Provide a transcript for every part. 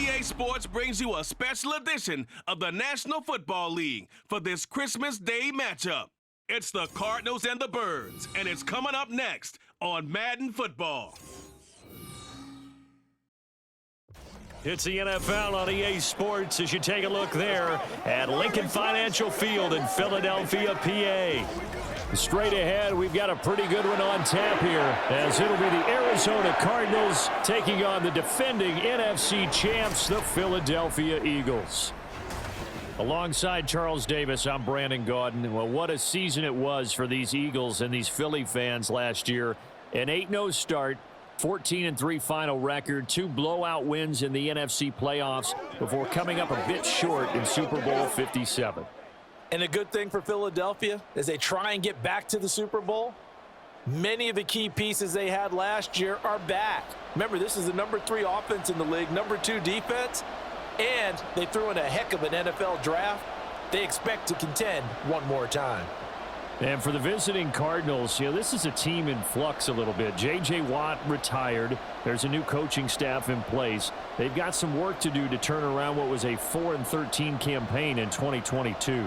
EA Sports brings you a special edition of the National Football League for this Christmas Day matchup. It's the Cardinals and the Birds, and it's coming up next on Madden Football. It's the NFL on EA Sports as you take a look there at Lincoln Financial Field in Philadelphia, PA. Straight ahead, we've got a pretty good one on tap here, as it'll be the Arizona Cardinals taking on the defending NFC champs, the Philadelphia Eagles. Alongside Charles Davis, I'm Brandon Gaudin. Well, what a season it was for these Eagles and these Philly fans last year. An 8-0 start, 14-3 final record, 2 blowout wins in the NFC playoffs before coming up a bit short in Super Bowl 57. And a good thing for Philadelphia as they try and get back to the Super Bowl, many of the key pieces they had last year are back. Remember, this is the number 3 offense in the league, number 2 defense, and they threw in a heck of an NFL draft. They expect to contend one more time. And for the visiting Cardinals, this is a team in flux a little bit. J.J. Watt retired. There's a new coaching staff in place. They've got some work to do to turn around what was a 4-13 campaign in 2022.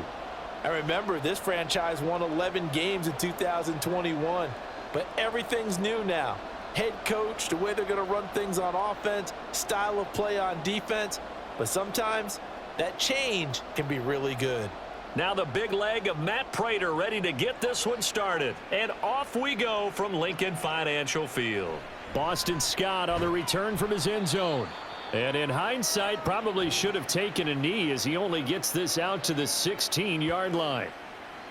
I remember this franchise won 11 games in 2021, but everything's new now. Head coach, the way they're going to run things on offense, style of play on defense, but sometimes that change can be really good. Now the big leg of Matt Prater ready to get this one started. And off we go from Lincoln Financial Field. Boston Scott on the return from his end zone. And in hindsight, probably should have taken a knee as he only gets this out to the 16-yard line.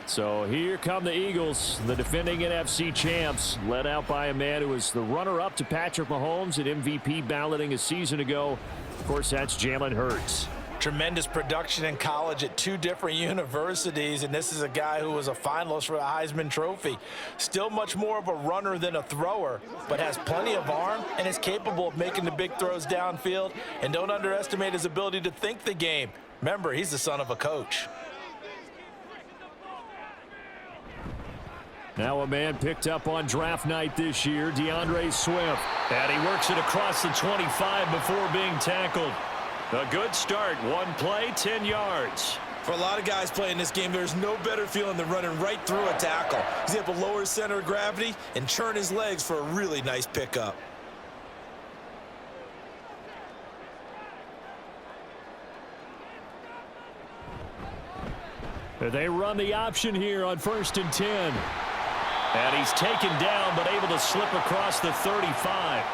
So here come the Eagles, the defending NFC champs, led out by a man who was the runner-up to Patrick Mahomes at MVP balloting a season ago. Of course, that's Jalen Hurts. Tremendous production in college at 2 different universities, and this is a guy who was a finalist for the Heisman Trophy. Still much more of a runner than a thrower, but has plenty of arm and is capable of making the big throws downfield. And don't underestimate his ability to think the game. Remember, he's the son of a coach. Now a man picked up on draft night this year, DeAndre Swift. And he works it across the 25 before being tackled. A good start, 1 play, 10 yards. For a lot of guys playing this game, there's no better feeling than running right through a tackle. He's able to lower his center of gravity and turn his legs for a really nice pickup. They run the option here on 1st and 10. And he's taken down, but able to slip across the 35.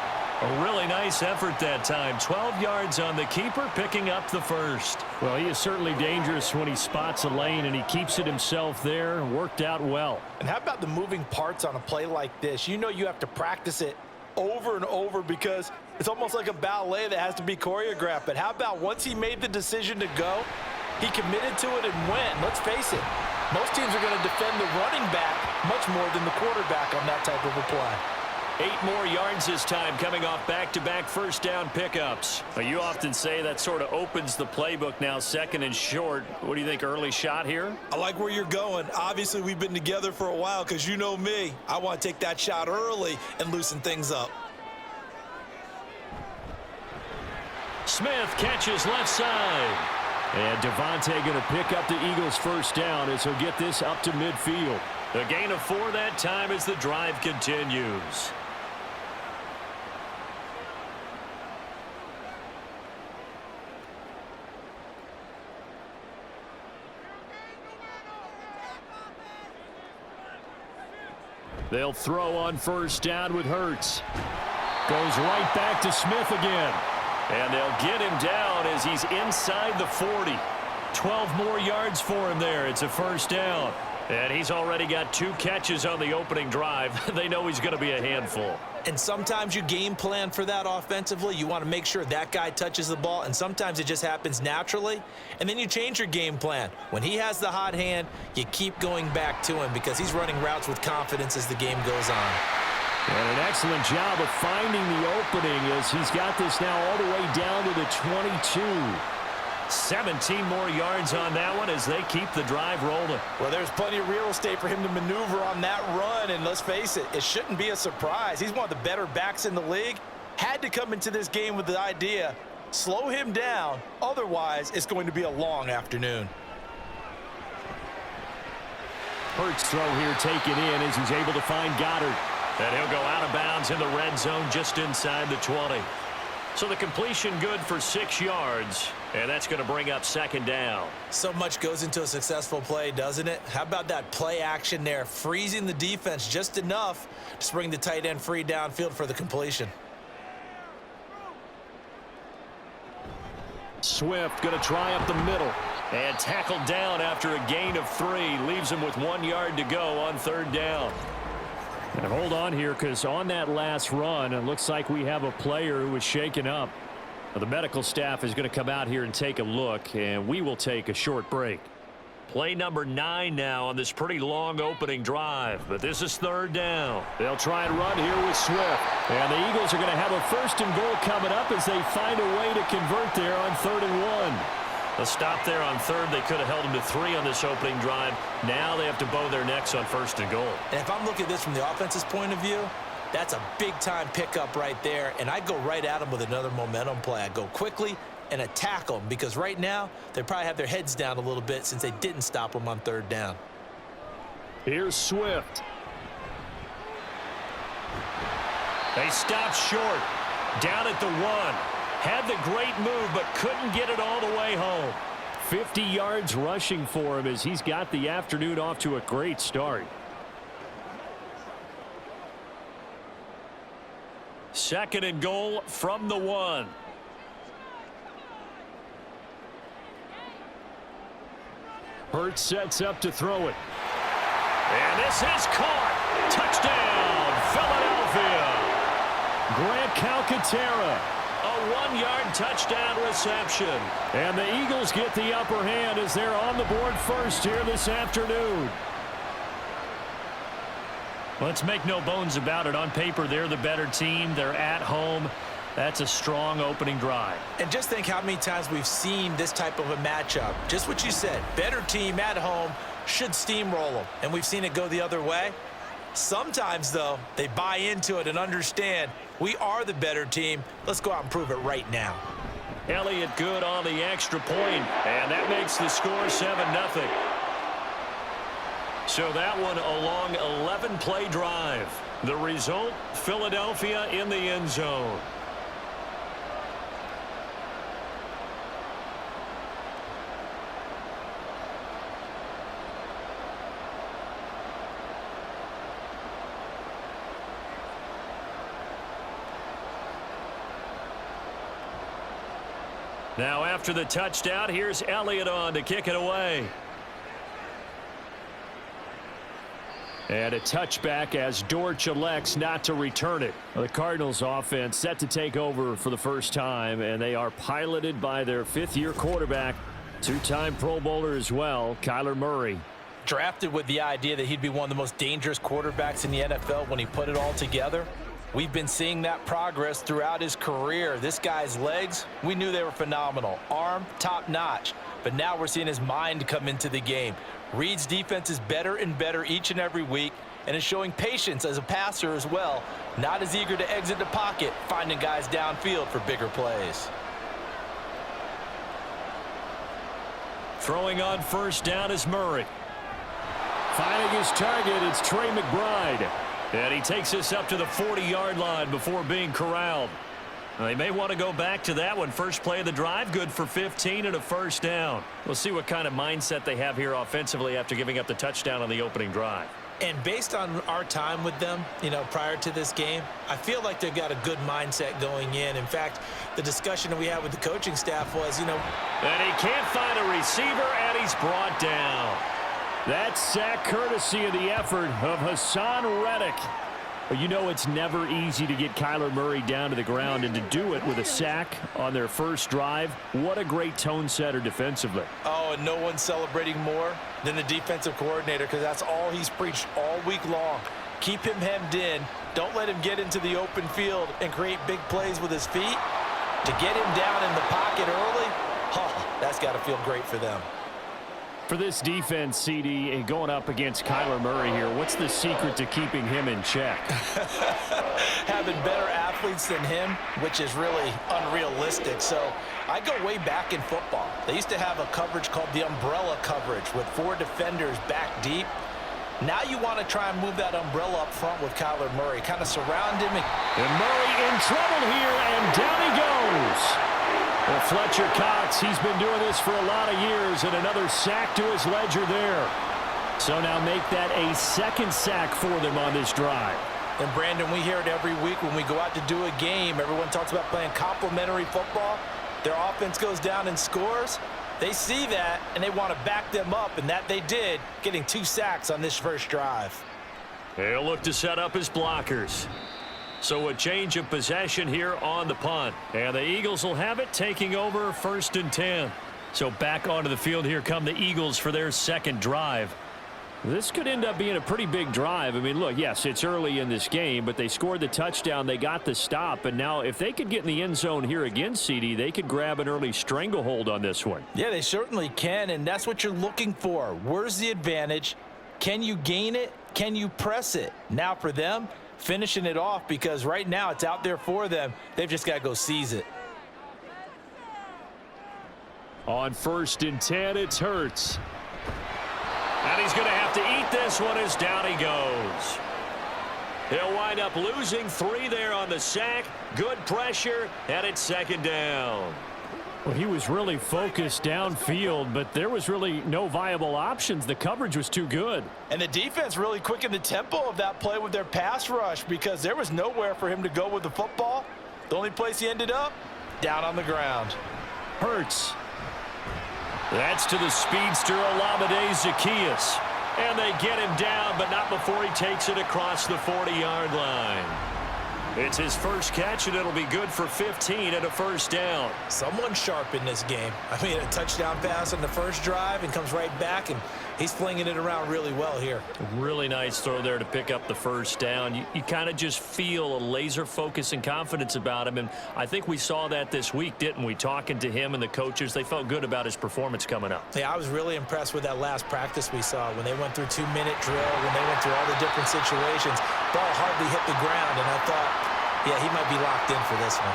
A really nice effort that time. 12 yards on the keeper, picking up the first. Well, he is certainly dangerous when he spots a lane, and he keeps it himself there. Worked out well. And how about the moving parts on a play like this? You know you have to practice it over and over because it's almost like a ballet that has to be choreographed. But how about once he made the decision to go, he committed to it and went. Let's face it, most teams are going to defend the running back much more than the quarterback on that type of a play. 8 more yards this time, coming off back-to-back first down pickups. You often say that sort of opens the playbook now, 2nd and short. What do you think, early shot here? I like where you're going. Obviously, we've been together for a while because you know me. I want to take that shot early and loosen things up. Smith catches left side. And Devontae going to pick up the Eagles' first down as he'll get this up to midfield. The gain of 4 that time as the drive continues. They'll throw on first down with Hurts. Goes right back to Smith again. And they'll get him down as he's inside the 40. 12 more yards for him there. It's a first down. And he's already got 2 catches on the opening drive. They know he's going to be a handful. And sometimes you game plan for that offensively. You want to make sure that guy touches the ball, and sometimes it just happens naturally. And then you change your game plan. When he has the hot hand, you keep going back to him because he's running routes with confidence as the game goes on. And an excellent job of finding the opening as he's got this now all the way down to the 22. 17 more yards on that one as they keep the drive rolling. Well, there's plenty of real estate for him to maneuver on that run, and let's face it, it shouldn't be a surprise. He's one of the better backs in the league. Had to come into this game with the idea Slow him down. Otherwise, it's going to be a long afternoon. Hurts throw here taken in as he's able to find Goddard. And he'll go out of bounds in the red zone just inside the 20. So the completion good for 6 yards, and that's going to bring up second down. So much goes into a successful play, doesn't it? How about that play action there, freezing the defense just enough to bring the tight end free downfield for the completion. Swift going to try up the middle and tackled down after a gain of 3. Leaves him with 1 yard to go on third down. And hold on here, because on that last run, it looks like we have a player who was shaken up. Now, the medical staff is going to come out here and take a look, and we will take a short break. Play number 9 now on this pretty long opening drive, but this is third down. They'll try and run here with Swift. And the Eagles are going to have a 1st and goal coming up as they find a way to convert there on 3rd and 1. A stop there on 3rd. They could have held them to 3 on this opening drive. Now they have to bow their necks on 1st and goal. And if I'm looking at this from the offense's point of view, that's a big-time pickup right there. And I go right at them with another momentum play. I go quickly and attack them because right now they probably have their heads down a little bit since they didn't stop them on 3rd down. Here's Swift. They stopped short. Down at the 1. Had the great move, but couldn't get it all the way home. 50 yards rushing for him as he's got the afternoon off to a great start. 2nd and goal from the 1. Hurts sets up to throw it. And this is caught. Touchdown, Philadelphia. Grant Calcaterra. A 1-yard touchdown reception. And the Eagles get the upper hand as they're on the board first here this afternoon. Let's make no bones about it. On paper, they're the better team. They're at home. That's a strong opening drive. And just think how many times we've seen this type of a matchup. Just what you said. Better team at home should steamroll them. And we've seen it go the other way. Sometimes, though, they buy into it and understand we are the better team. Let's go out and prove it right now. Elliott good on the extra point, and that makes the score 7-0. So that one a long 11-play drive. The result, Philadelphia in the end zone. Now after the touchdown, here's Elliott on to kick it away. And a touchback as Dortch elects not to return it. The Cardinals offense set to take over for the first time, and they are piloted by their 5th-year quarterback, 2-time Pro Bowler as well, Kyler Murray. Drafted with the idea that he'd be one of the most dangerous quarterbacks in the NFL when he put it all together. We've been seeing that progress throughout his career. This guy's legs, we knew they were phenomenal. Arm, top-notch. But now we're seeing his mind come into the game. Reed's defense is better and better each and every week and is showing patience as a passer as well. Not as eager to exit the pocket, finding guys downfield for bigger plays. Throwing on first down is Murray. Finding his target, it's Trey McBride. And he takes this up to the 40-yard line before being corralled. They may want to go back to that one. First play of the drive, good for 15 and a first down. We'll see what kind of mindset they have here offensively after giving up the touchdown on the opening drive. And based on our time with them, prior to this game, I feel like they've got a good mindset going in. In fact, the discussion that we had with the coaching staff was, And he can't find a receiver, and he's brought down. That sack courtesy of the effort of Hassan Reddick. But it's never easy to get Kyler Murray down to the ground, and to do it with a sack on their first drive, what a great tone setter defensively. Oh, and no one's celebrating more than the defensive coordinator, because that's all he's preached all week long. Keep him hemmed in. Don't let him get into the open field and create big plays with his feet. To get him down in the pocket early, that's got to feel great for them. For this defense, CD, and going up against Kyler Murray here, what's the secret to keeping him in check? Having better athletes than him, which is really unrealistic. So I go way back in football. They used to have a coverage called the umbrella coverage with 4 defenders back deep. Now you want to try and move that umbrella up front with Kyler Murray. Kind of surround him. And Murray in trouble here, and down he goes. Well, Fletcher Cox, he's been doing this for a lot of years, and another sack to his ledger there. So now make that a second sack for them on this drive. And Brandon, we hear it every week when we go out to do a game. Everyone talks about playing complementary football. Their offense goes down and scores. They see that, and they want to back them up, and that they did, getting 2 sacks on this first drive. They'll look to set up his blockers. So a change of possession here on the punt. And the Eagles will have it, taking over 1st and 10. So back onto the field here come the Eagles for their second drive. This could end up being a pretty big drive. I mean, look, yes, it's early in this game, but they scored the touchdown. They got the stop. And now if they could get in the end zone here again, CD, they could grab an early stranglehold on this one. Yeah, they certainly can, and that's what you're looking for. Where's the advantage? Can you gain it? Can you press it? Now for them, finishing it off, because right now it's out there for them. They've just got to go seize it. On 1st and 10, it's Hurts. And he's going to have to eat this one as down he goes. He'll wind up losing 3 there on the sack. Good pressure, and it's 2nd down. Well, he was really focused downfield, but there was really no viable options. The coverage was too good. And the defense really quickened the tempo of that play with their pass rush, because there was nowhere for him to go with the football. The only place he ended up, down on the ground. Hurts. That's to the speedster, Olamide Zaccheaus. And they get him down, but not before he takes it across the 40-yard line. It's his first catch, and it'll be good for 15 and a 1st down. Someone sharp in this game. I mean, a touchdown pass on the first drive and comes right back, and he's flinging it around really well here. Really nice throw there to pick up the 1st down. You kind of just feel a laser focus and confidence about him, and I think we saw that this week, didn't we? Talking to him and the coaches, they felt good about his performance coming up. Yeah, I was really impressed with that last practice we saw when they went through 2-minute drill, when they went through all the different situations. Ball hardly hit the ground, and I thought, yeah, he might be locked in for this one.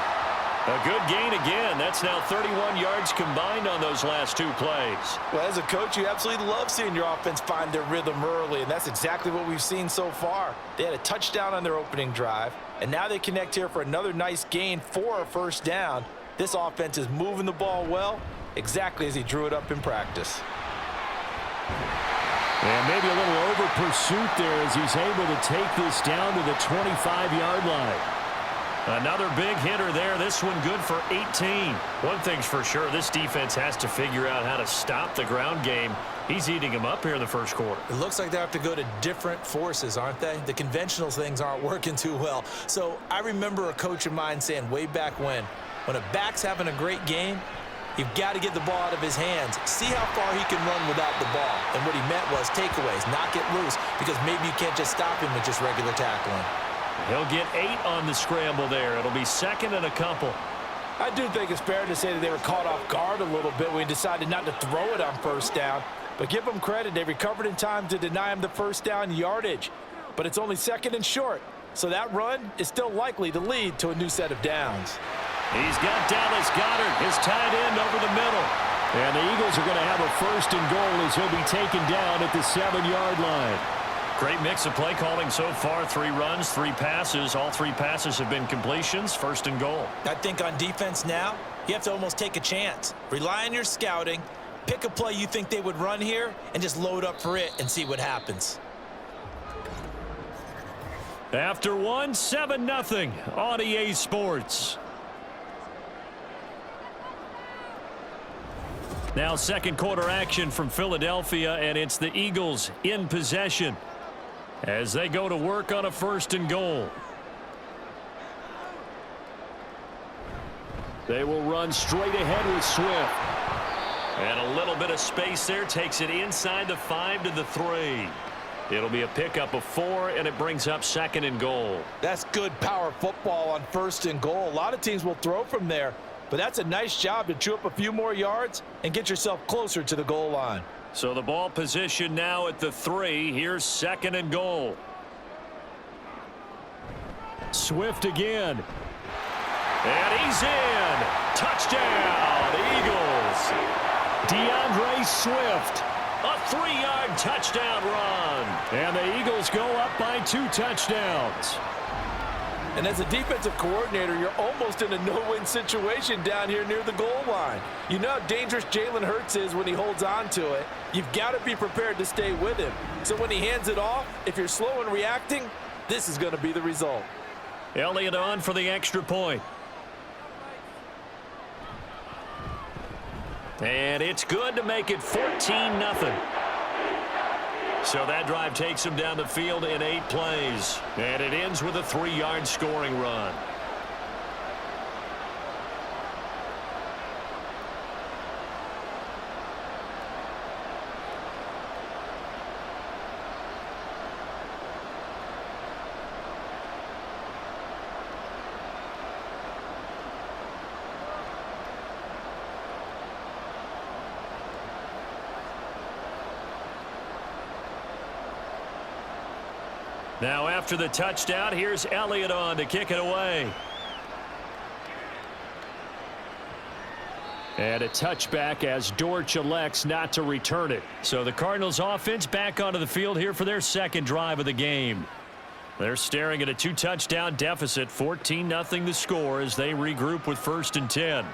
A good gain again. That's now 31 yards combined on those last 2 plays. Well, as a coach, you absolutely love seeing your offense find their rhythm early, and that's exactly what we've seen so far. They had a touchdown on their opening drive, and now they connect here for another nice gain for a 1st down. This offense is moving the ball well, exactly as he drew it up in practice. And maybe a little over pursuit there as he's able to take this down to the 25-yard line. Another big hitter there. This one good for 18. One thing's for sure, this defense has to figure out how to stop the ground game. He's eating them up here in the 1st quarter. It looks like they have to go to different forces, aren't they? The conventional things aren't working too well. So I remember a coach of mine saying way back when a back's having a great game, you've got to get the ball out of his hands. See how far he can run without the ball. And what he meant was takeaways, knock it loose, because maybe you can't just stop him with just regular tackling. He'll get 8 on the scramble there. It'll be 2nd and a couple. I do think it's fair to say that they were caught off guard a little bit when he decided not to throw it on 1st down. But give them credit, they recovered in time to deny him the 1st down yardage. But it's only 2nd and short, so that run is still likely to lead to a new set of downs. He's got Dallas Goedert, his tight end, over the middle. And the Eagles are going to have a 1st and goal as he'll be taken down at the 7-yard line. Great mix of play calling so far. 3 runs, 3 passes. All 3 passes have been completions. 1st and goal. I think on defense now, you have to almost take a chance. Rely on your scouting. Pick a play you think they would run here and just load up for it and see what happens. After 1, 7-0 on EA Sports. Now 2nd quarter action from Philadelphia, and it's the Eagles in possession as they go to work on a 1st and goal. They will run straight ahead with Swift. And a little bit of space there, takes it inside the 5 to the 3. It'll be a pickup of 4, and it brings up 2nd and goal. That's good power football on 1st and goal. A lot of teams will throw from there, but that's a nice job to chew up a few more yards and get yourself closer to the goal line. So the ball position now at the 3. Here's 2nd and goal. Swift again. And he's in. Touchdown, Eagles. DeAndre Swift. A 3-yard touchdown run. And the Eagles go up by 2 touchdowns. And as a defensive coordinator, you're almost in a no-win situation down here near the goal line. You know how dangerous Jalen Hurts is when he holds on to it. You've got to be prepared to stay with him. So when he hands it off, if you're slow in reacting, this is going to be the result. Elliott on for the extra point. And it's good to make it 14-0. So that drive takes him down the field in 8 plays. And it ends with a 3-yard scoring run. Now after the touchdown, here's Elliott on to kick it away. And a touchback as Dortch elects not to return it. So the Cardinals offense back onto the field here for their 2nd drive of the game. They're staring at a 2-touchdown deficit, 14-0 the score as they regroup with 1st and 10.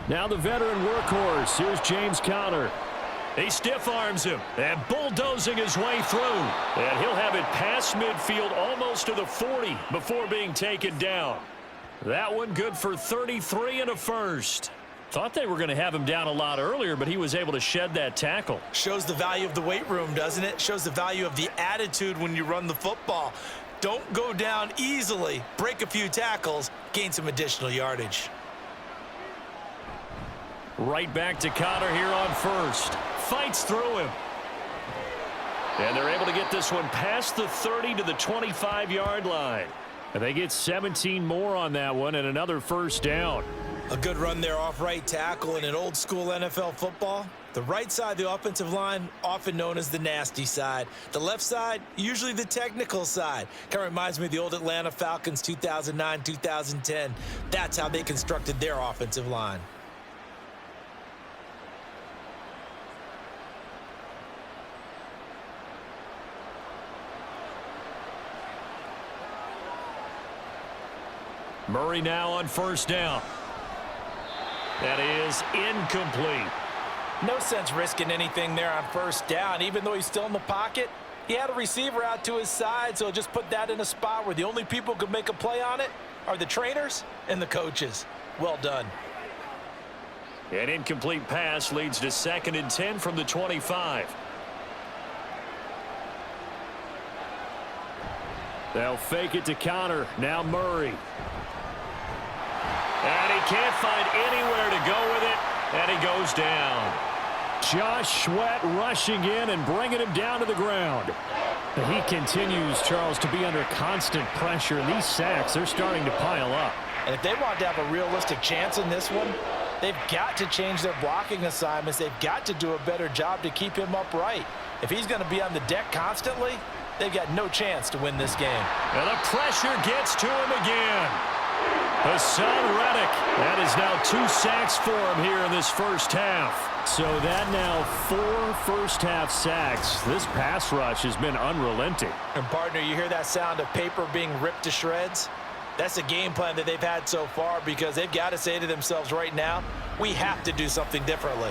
Now the veteran workhorse. Here's James Conner. He stiff arms him and bulldozing his way through. And he'll have it past midfield almost to the 40 before being taken down. That one good for 33 and a first. Thought they were going to have him down a lot earlier, but he was able to shed that tackle. Shows the value of the weight room, doesn't it? Shows the value of the attitude when you run the football. Don't go down easily. Break a few tackles. Gain some additional yardage. Right back to Conner here on 1st. Fights through him. And they're able to get this one past the 30 to the 25-yard line. And they get 17 more on that one and another 1st down. A good run there off right tackle in an old-school NFL football. The right side of the offensive line, often known as the nasty side. The left side, usually the technical side. Kind of reminds me of the old Atlanta Falcons 2009-2010. That's how they constructed their offensive line. Murray now on 1st down. That is incomplete. No sense risking anything there on 1st down. Even though he's still in the pocket, he had a receiver out to his side, so just put that in a spot where the only people who could make a play on it are the trainers and the coaches. Well done. An incomplete pass leads to 2nd and 10 from the 25. They'll fake it to Conner. Now Murray. And he can't find anywhere to go with it, and he goes down. Josh Sweat rushing in and bringing him down to the ground. He continues, Charles, to be under constant pressure, and these sacks, they're starting to pile up. And if they want to have a realistic chance in this one, they've got to change their blocking assignments. They've got to do a better job to keep him upright. If he's going to be on the deck constantly, they've got no chance to win this game. And the pressure gets to him again. Hassan Reddick. That is now 2 sacks for him here in this 1st half. So that now 4 first-half sacks. This pass rush has been unrelenting. And, partner, you hear that sound of paper being ripped to shreds? That's a game plan that they've had so far because they've got to say to themselves right now, we have to do something differently.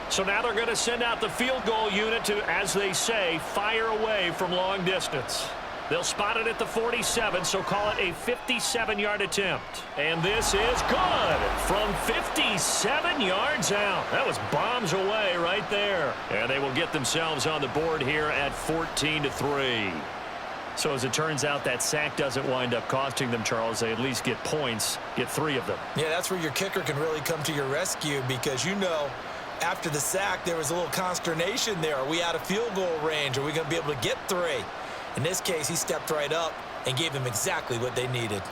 So now they're going to send out the field goal unit to, as they say, fire away from long distance. They'll spot it at the 47, so call it a 57-yard attempt. And this is good from 57 yards out. That was bombs away right there. And they will get themselves on the board here at 14-3. So as it turns out, that sack doesn't wind up costing them, Charles. They at least get points, get 3 of them. Yeah, that's where your kicker can really come to your rescue because, you know, after the sack, there was a little consternation there. Are we out of field goal range? Are we going to be able to get 3? In this case, he stepped right up and gave them exactly what they needed.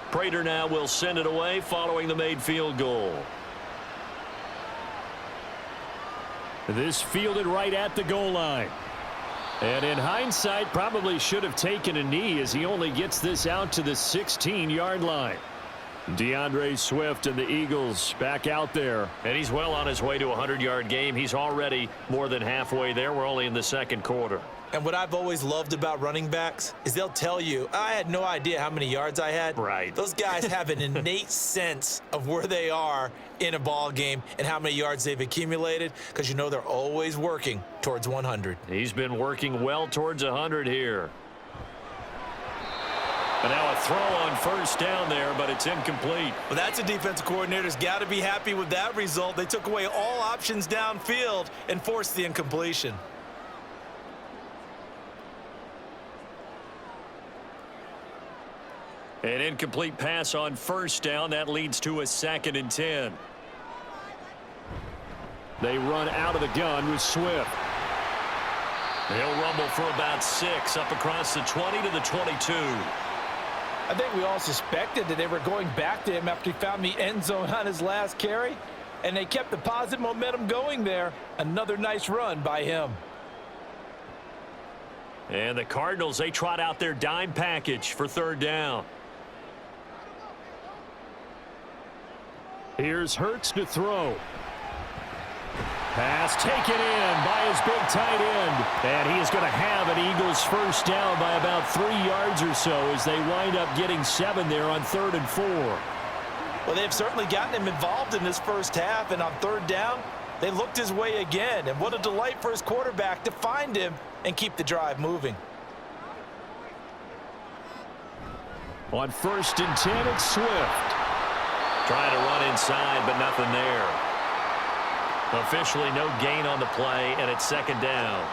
Prater now will send it away following the made field goal. This fielded right at the goal line. And in hindsight, probably should have taken a knee as he only gets this out to the 16-yard line. DeAndre Swift and the Eagles back out there. And he's well on his way to a 100-yard game. He's already more than halfway there. We're only in the second quarter. And what I've always loved about running backs is they'll tell you, I had no idea how many yards I had. Right. Those guys have an innate sense of where they are in a ball game and how many yards they've accumulated because you know they're always working towards 100. He's been working well towards 100 here. But now a throw on first down there, but it's incomplete. Well, that's a defensive coordinator's got to be happy with that result. They took away all options downfield and forced the incompletion. An incomplete pass on first down. That leads to a 2nd and 10. They run out of the gun with Swift. They'll rumble for about 6 up across the 20 to the 22. I think we all suspected that they were going back to him after he found the end zone on his last carry, and they kept the positive momentum going there. Another nice run by him. And the Cardinals, they trot out their dime package for 3rd down. Here's Hurts to throw. Pass taken in by his big tight end. And he is going to have an Eagles first down by about 3 yards or so as they wind up getting 7 there on 3rd and 4. Well, they've certainly gotten him involved in this first half, and on 3rd down, they looked his way again. And what a delight for his quarterback to find him and keep the drive moving. On 1st and 10, it's Swift. Trying to run inside, but nothing there. Officially no gain on the play, and it's 2nd down.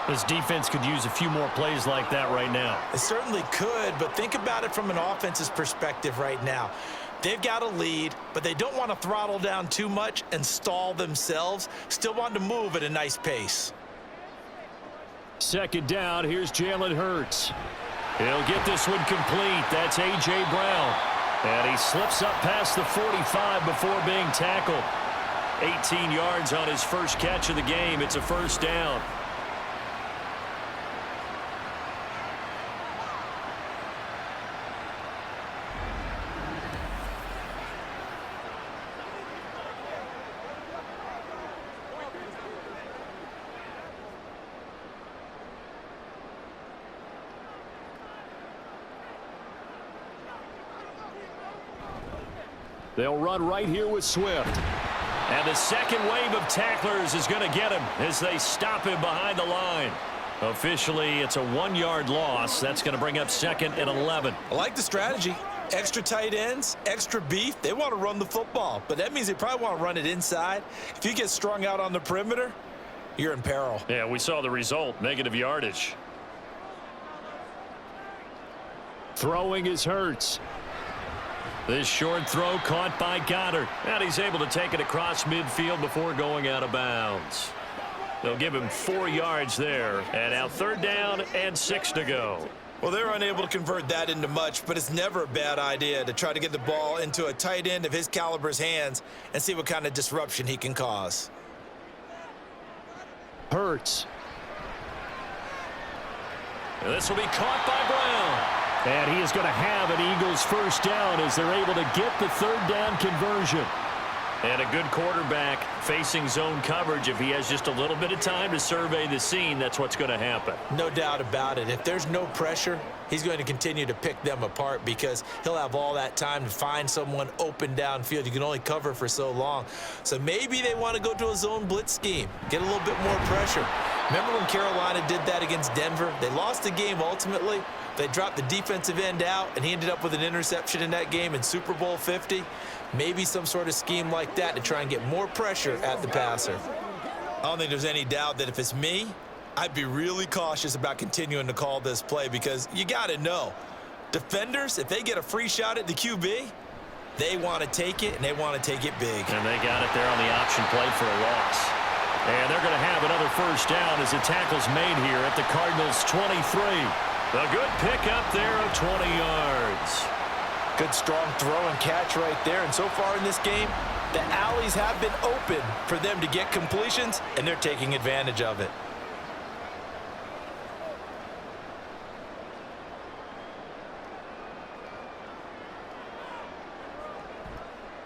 This defense could use a few more plays like that right now. It certainly could, but think about it from an offense's perspective right now. They've got a lead, but they don't want to throttle down too much and stall themselves. Still want to move at a nice pace. 2nd down, here's Jalen Hurts. He'll get this one complete. That's A.J. Brown. And he slips up past the 45 before being tackled. 18 yards on his first catch of the game. It's a first down. They'll run right here with Swift. And the second wave of tacklers is going to get him as they stop him behind the line. Officially, it's a 1-yard loss. That's going to bring up 2nd and 11. I like the strategy. Extra tight ends, extra beef. They want to run the football, but that means they probably want to run it inside. If you get strung out on the perimeter, you're in peril. Yeah, we saw the result, negative yardage. Throwing is Hurts. This short throw caught by Goddard. And he's able to take it across midfield before going out of bounds. They'll give him 4 yards there. And now 3rd down and 6 to go. Well, they're unable to convert that into much, but it's never a bad idea to try to get the ball into a tight end of his caliber's hands and see what kind of disruption he can cause. Hurts. And this will be caught by Brown. And he is going to have an Eagles first down as they're able to get the 3rd down conversion. And a good quarterback facing zone coverage, if he has just a little bit of time to survey the scene, that's what's going to happen. No doubt about it. If there's no pressure, he's going to continue to pick them apart because he'll have all that time to find someone open downfield. You can only cover for so long. So maybe they want to go to a zone blitz scheme, get a little bit more pressure. Remember when Carolina did that against Denver? They lost the game ultimately. They dropped the defensive end out, and he ended up with an interception in that game in Super Bowl 50. Maybe some sort of scheme like that to try and get more pressure at the passer. I don't think there's any doubt that if it's me, I'd be really cautious about continuing to call this play because you got to know, defenders, if they get a free shot at the QB, they want to take it, and they want to take it big. And they got it there on the option play for a loss. And they're going to have another first down as the tackle's made here at the Cardinals' 23. A good pickup there of 20 yards. Good strong throw and catch right there. And so far in this game, the alleys have been open for them to get completions, and they're taking advantage of it.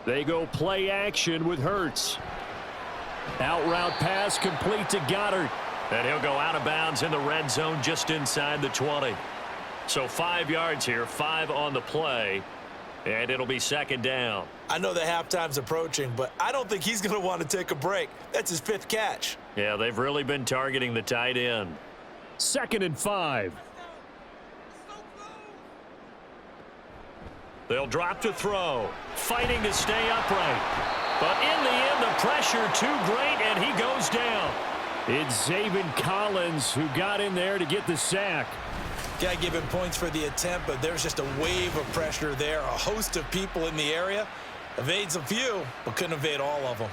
They go play action with Hurts. Out route pass complete to Goddard. And he'll go out of bounds in the red zone just inside the 20. So 5 yards here, 5 on the play, and it'll be second down. I know the halftime's approaching, but I don't think he's going to want to take a break. That's his 5th catch. Yeah, they've really been targeting the tight end. 2nd and 5. They'll drop to throw, fighting to stay upright. But in the end, the pressure too great, and he goes down. It's Zaven Collins who got in there to get the sack. Got to give him points for the attempt, but there's just a wave of pressure there. A host of people in the area. Evades a few, but couldn't evade all of them.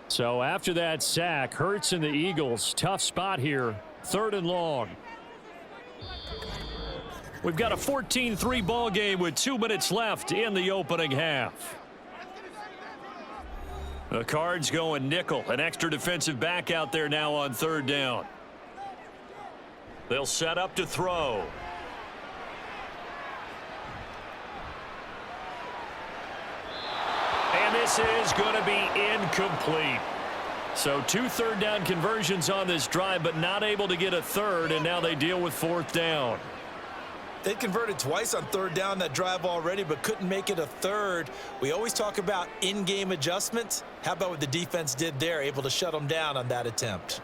So after that sack, Hurts and the Eagles, tough spot here, 3rd and long. We've got a 14-3 ball game with 2 minutes left in the opening half. The Cards going nickel, an extra defensive back out there now on 3rd down. They'll set up to throw. And this is going to be incomplete. So 2 third down conversions on this drive, but not able to get a third, and now they deal with 4th down. They converted twice on 3rd down that drive already, but couldn't make it a 3rd. We always talk about in-game adjustments. How about what the defense did there, able to shut them down on that attempt?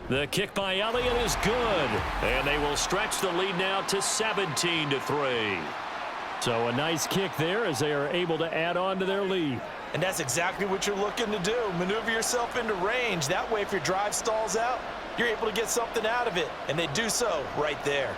The kick by Elliott is good, and they will stretch the lead now to 17-3. So a nice kick there as they are able to add on to their lead. And that's exactly what you're looking to do. Maneuver yourself into range. That way, if your drive stalls out, you're able to get something out of it. And they do so right there.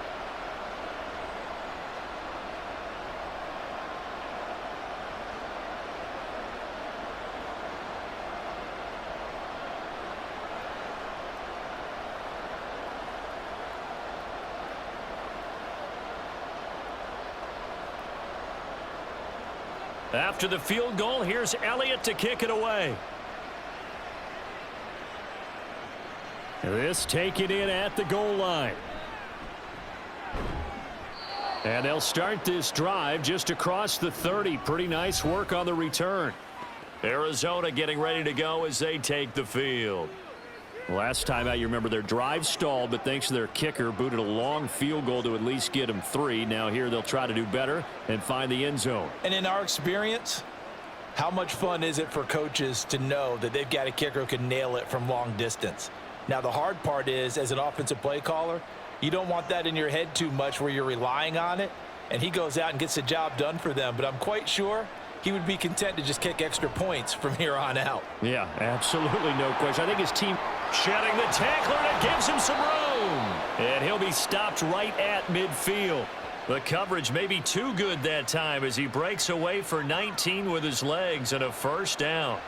After the field goal, here's Elliott to kick it away. This taken in at the goal line. And they'll start this drive just across the 30. Pretty nice work on the return. Arizona getting ready to go as they take the field. Last time out, you remember their drive stalled, but thanks to their kicker, booted a long field goal to at least get them 3. Now here they'll try to do better and find the end zone. And in our experience, how much fun is it for coaches to know that they've got a kicker who can nail it from long distance? Now, the hard part is, as an offensive play caller, you don't want that in your head too much where you're relying on it, and he goes out and gets the job done for them. But I'm quite sure he would be content to just kick extra points from here on out. Yeah, absolutely no question. I think his team shedding the tackler, and it gives him some room. And he'll be stopped right at midfield. The coverage may be too good that time as he breaks away for 19 with his legs and a first down.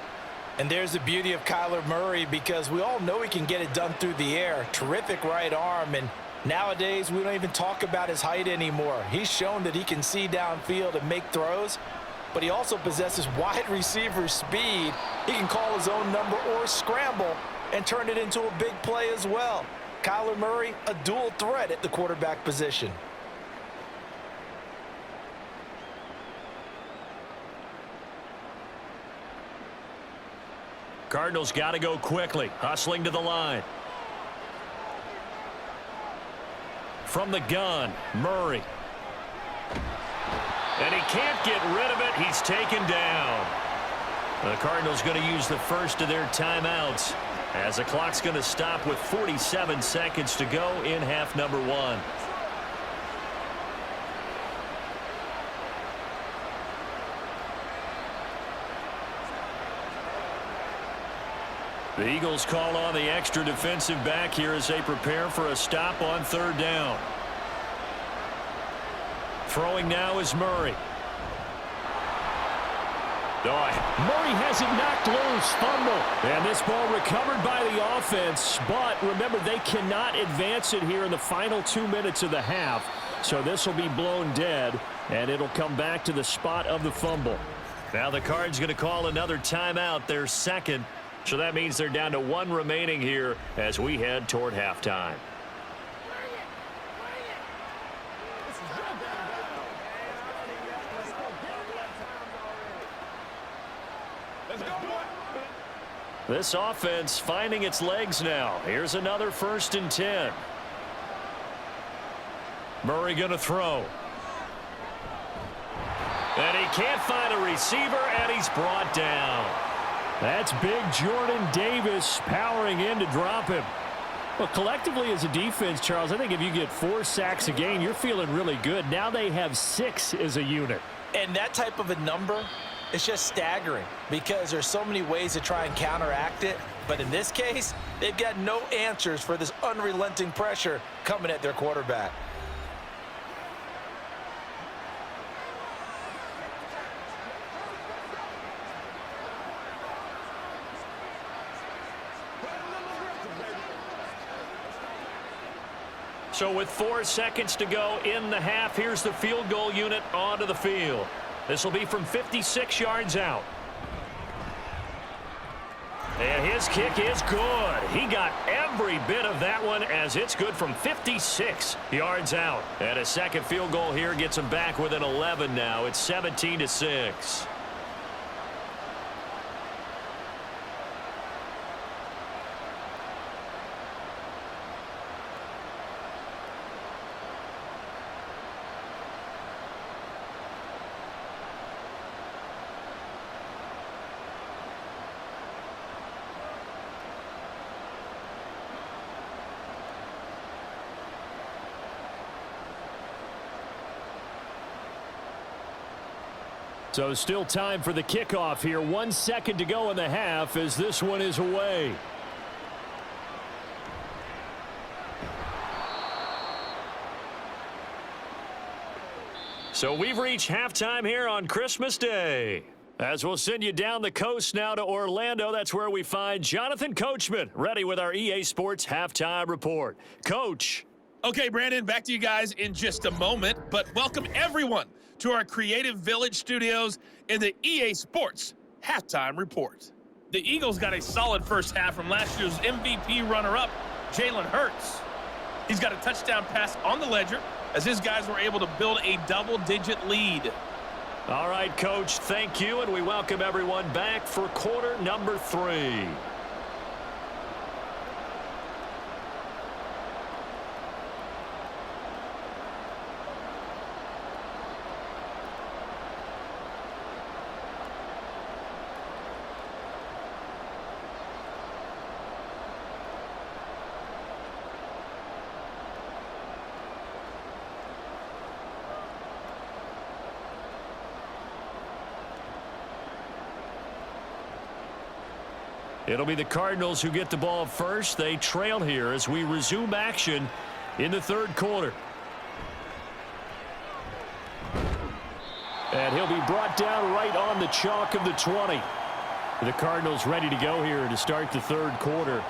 And there's the beauty of Kyler Murray, because we all know he can get it done through the air. Terrific right arm, and Nowadays, we don't even talk about his height anymore. He's shown that he can see downfield and make throws, but he also possesses wide receiver speed. He can call his own number or scramble and turn it into a big play as well. Kyler Murray, a dual threat at the quarterback position. Cardinals got to go quickly, hustling to the line. From the gun, Murray. And he can't get rid of it. He's taken down. The Cardinals going to use the first of their timeouts as the clock's going to stop with 47 seconds to go in half number 1. The Eagles call on the extra defensive back here as they prepare for a stop on 3rd down. Throwing now is Murray. Murray has it knocked loose. Fumble. And this ball recovered by the offense. But remember, they cannot advance it here in the final 2 minutes of the half. So this will be blown dead, and it'll come back to the spot of the fumble. Now the Cards going to call another timeout, their second. So that means they're down to 1 remaining here as we head toward halftime. This offense finding its legs now. Here's another 1st and 10. Murray going to throw. And he can't find a receiver, and he's brought down. That's big Jordan Davis powering in to drop him. Well, collectively as a defense, Charles, I think if you get 4 sacks a game, you're feeling really good. Now they have 6 as a unit. And that type of a number, it's just staggering because there's so many ways to try and counteract it. But in this case, they've got no answers for this unrelenting pressure coming at their quarterback. So with 4 seconds to go in the half, here's the field goal unit onto the field. This will be from 56 yards out. And his kick is good. He got every bit of that one as it's good from 56 yards out. And a second field goal here gets him back within 11 now. It's 17-6. So still time for the kickoff here. 1 second to go in the half as this one is away. So we've reached halftime here on Christmas Day. As we'll send you down the coast now to Orlando, that's where we find Jonathan Coachman, ready with our EA Sports Halftime Report. Coach. Okay, Brandon, back to you guys in just a moment, but welcome everyone to our Creative Village studios in the EA Sports Halftime Report. The Eagles got a solid first half from last year's MVP runner-up, Jalen Hurts. He's got a touchdown pass on the ledger as his guys were able to build a double-digit lead. All right, Coach, thank you, and we welcome everyone back for quarter number 3. It'll be the Cardinals who get the ball first. They trail here as we resume action in the third quarter. And he'll be brought down right on the chalk of the 20. The Cardinals ready to go here to start the third quarter.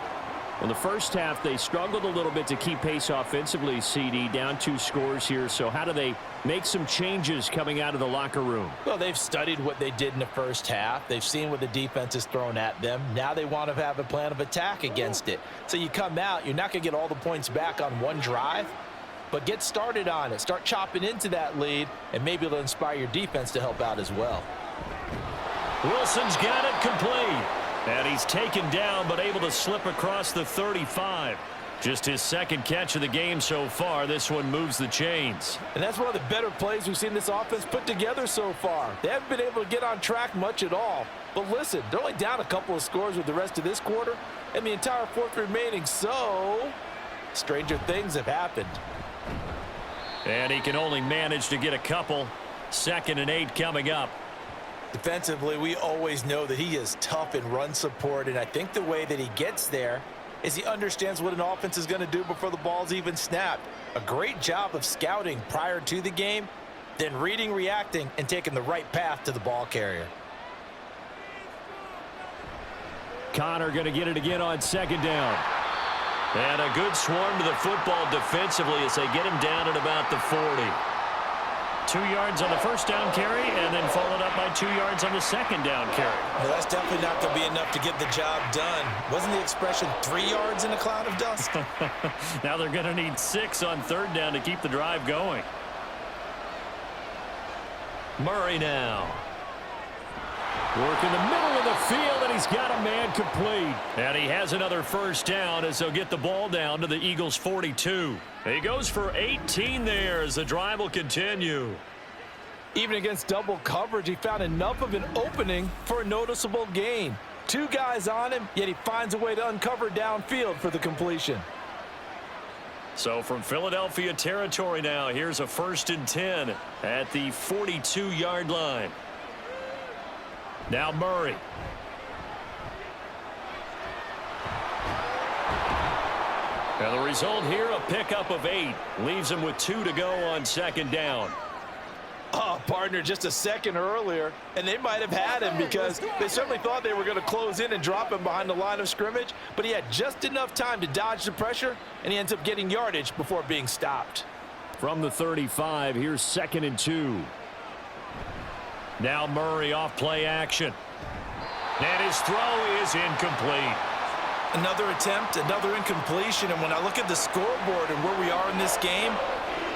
In the first half, they struggled a little bit to keep pace offensively, CD, down 2 scores here. So how do they make some changes coming out of the locker room? Well, they've studied what they did in the first half. They've seen what the defense has thrown at them. Now they want to have a plan of attack against it. So you come out, you're not going to get all the points back on one drive, but get started on it. Start chopping into that lead, and maybe it'll inspire your defense to help out as well. Wilson's got it complete. And he's taken down, but able to slip across the 35. Just his second catch of the game so far. This one moves the chains. And that's one of the better plays we've seen this offense put together so far. They haven't been able to get on track much at all. But listen, they're only down a couple of scores with the rest of this quarter and the entire fourth remaining. So, stranger things have happened. And he can only manage to get a couple. 2nd and 8 coming up. Defensively, we always know that he is tough in run support, and I think the way that he gets there is he understands what an offense is going to do before the ball's even snapped. A great job of scouting prior to the game, then reading, reacting, and taking the right path to the ball carrier. Connor going to get it again on 2nd down. And a good swarm to the football defensively as they get him down at about the 40. 2 yards on the first down carry, and then followed up by 2 yards on the second down carry. Well, that's definitely not going to be enough to get the job done. Wasn't the expression 3 yards in a cloud of dust? Now they're going to need 6 on 3rd down to keep the drive going. Murray now. Work in the middle of the field, and he's got a man complete. And he has another first down as they'll get the ball down to the Eagles' 42. He goes for 18 there as the drive will continue. Even against double coverage, he found enough of an opening for a noticeable gain. 2 guys on him, yet he finds a way to uncover downfield for the completion. So from Philadelphia territory now, here's a 1st and 10 at the 42-yard line. Now Murray. And the result here, a pickup of 8. Leaves him with 2 to go on 2nd down. Oh, partner, just a second earlier, and they might have had him because they certainly thought they were going to close in and drop him behind the line of scrimmage, but he had just enough time to dodge the pressure, and he ends up getting yardage before being stopped. From the 35, here's 2nd and 2. Now Murray off play action. And his throw is incomplete. Another attempt, another incompletion, and when I look at the scoreboard and where we are in this game,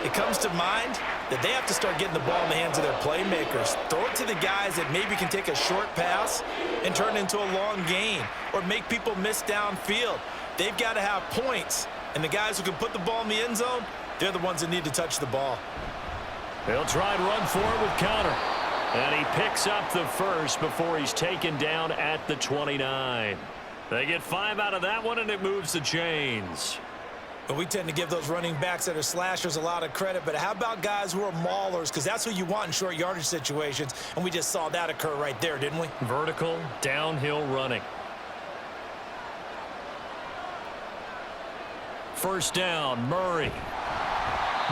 it comes to mind that they have to start getting the ball in the hands of their playmakers. Throw it to the guys that maybe can take a short pass and turn it into a long gain or make people miss downfield. They've got to have points, and the guys who can put the ball in the end zone, they're the ones that need to touch the ball. They'll try and run forward with Connor. And he picks up the first before he's taken down at the 29. They get 5 out of that one, and it moves the chains. But we tend to give those running backs that are slashers a lot of credit, but how about guys who are maulers? Because that's who you want in short yardage situations, and we just saw that occur right there, didn't we? Vertical, downhill running. 1st down, Murray.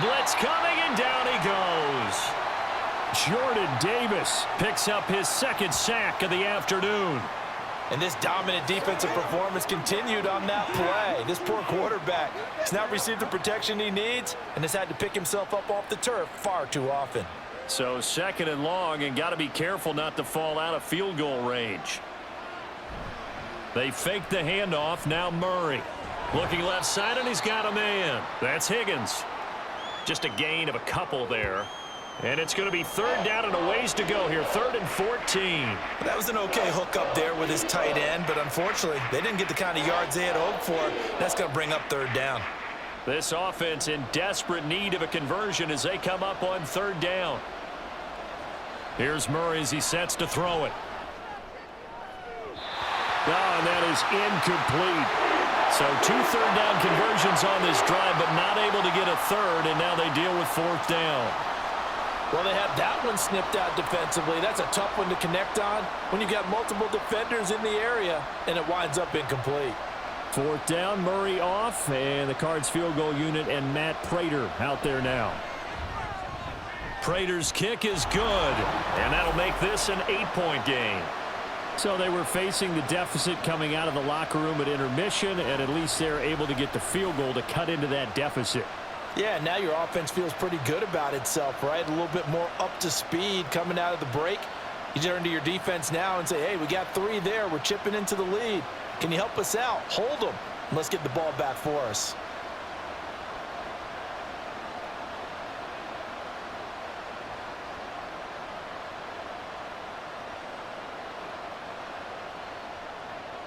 Blitz coming, and down he goes. Jordan Davis picks up his 2nd sack of the afternoon. And this dominant defensive performance continued on that play. This poor quarterback has not received the protection he needs and has had to pick himself up off the turf far too often. So 2nd and long, and got to be careful not to fall out of field goal range. They fake the handoff. Now Murray. Looking left side, and he's got a man. That's Higgins. Just a gain of a couple there. And it's going to be 3rd down and a ways to go here. 3rd and 14. That was an okay hook up there with his tight end, but unfortunately, they didn't get the kind of yards they had hoped for. That's going to bring up 3rd down. This offense in desperate need of a conversion as they come up on 3rd down. Here's Murray as he sets to throw it. Oh, and that is incomplete. So 2 3rd down conversions on this drive, but not able to get a 3rd, and now they deal with 4th down. Well, they have that one snipped out defensively. That's a tough one to connect on when you've got multiple defenders in the area, and it winds up incomplete. 4th down, Murray off, and the Cards field goal unit and Matt Prater out there now. Prater's kick is good, and that'll make this an 8-point game. So they were facing the deficit coming out of the locker room at intermission, and at least they're able to get the field goal to cut into that deficit. Yeah, now your offense feels pretty good about itself, right? A little bit more up to speed coming out of the break. You turn to your defense now and say, hey, we got 3 there. We're chipping into the lead. Can you help us out? Hold them. Let's get the ball back for us.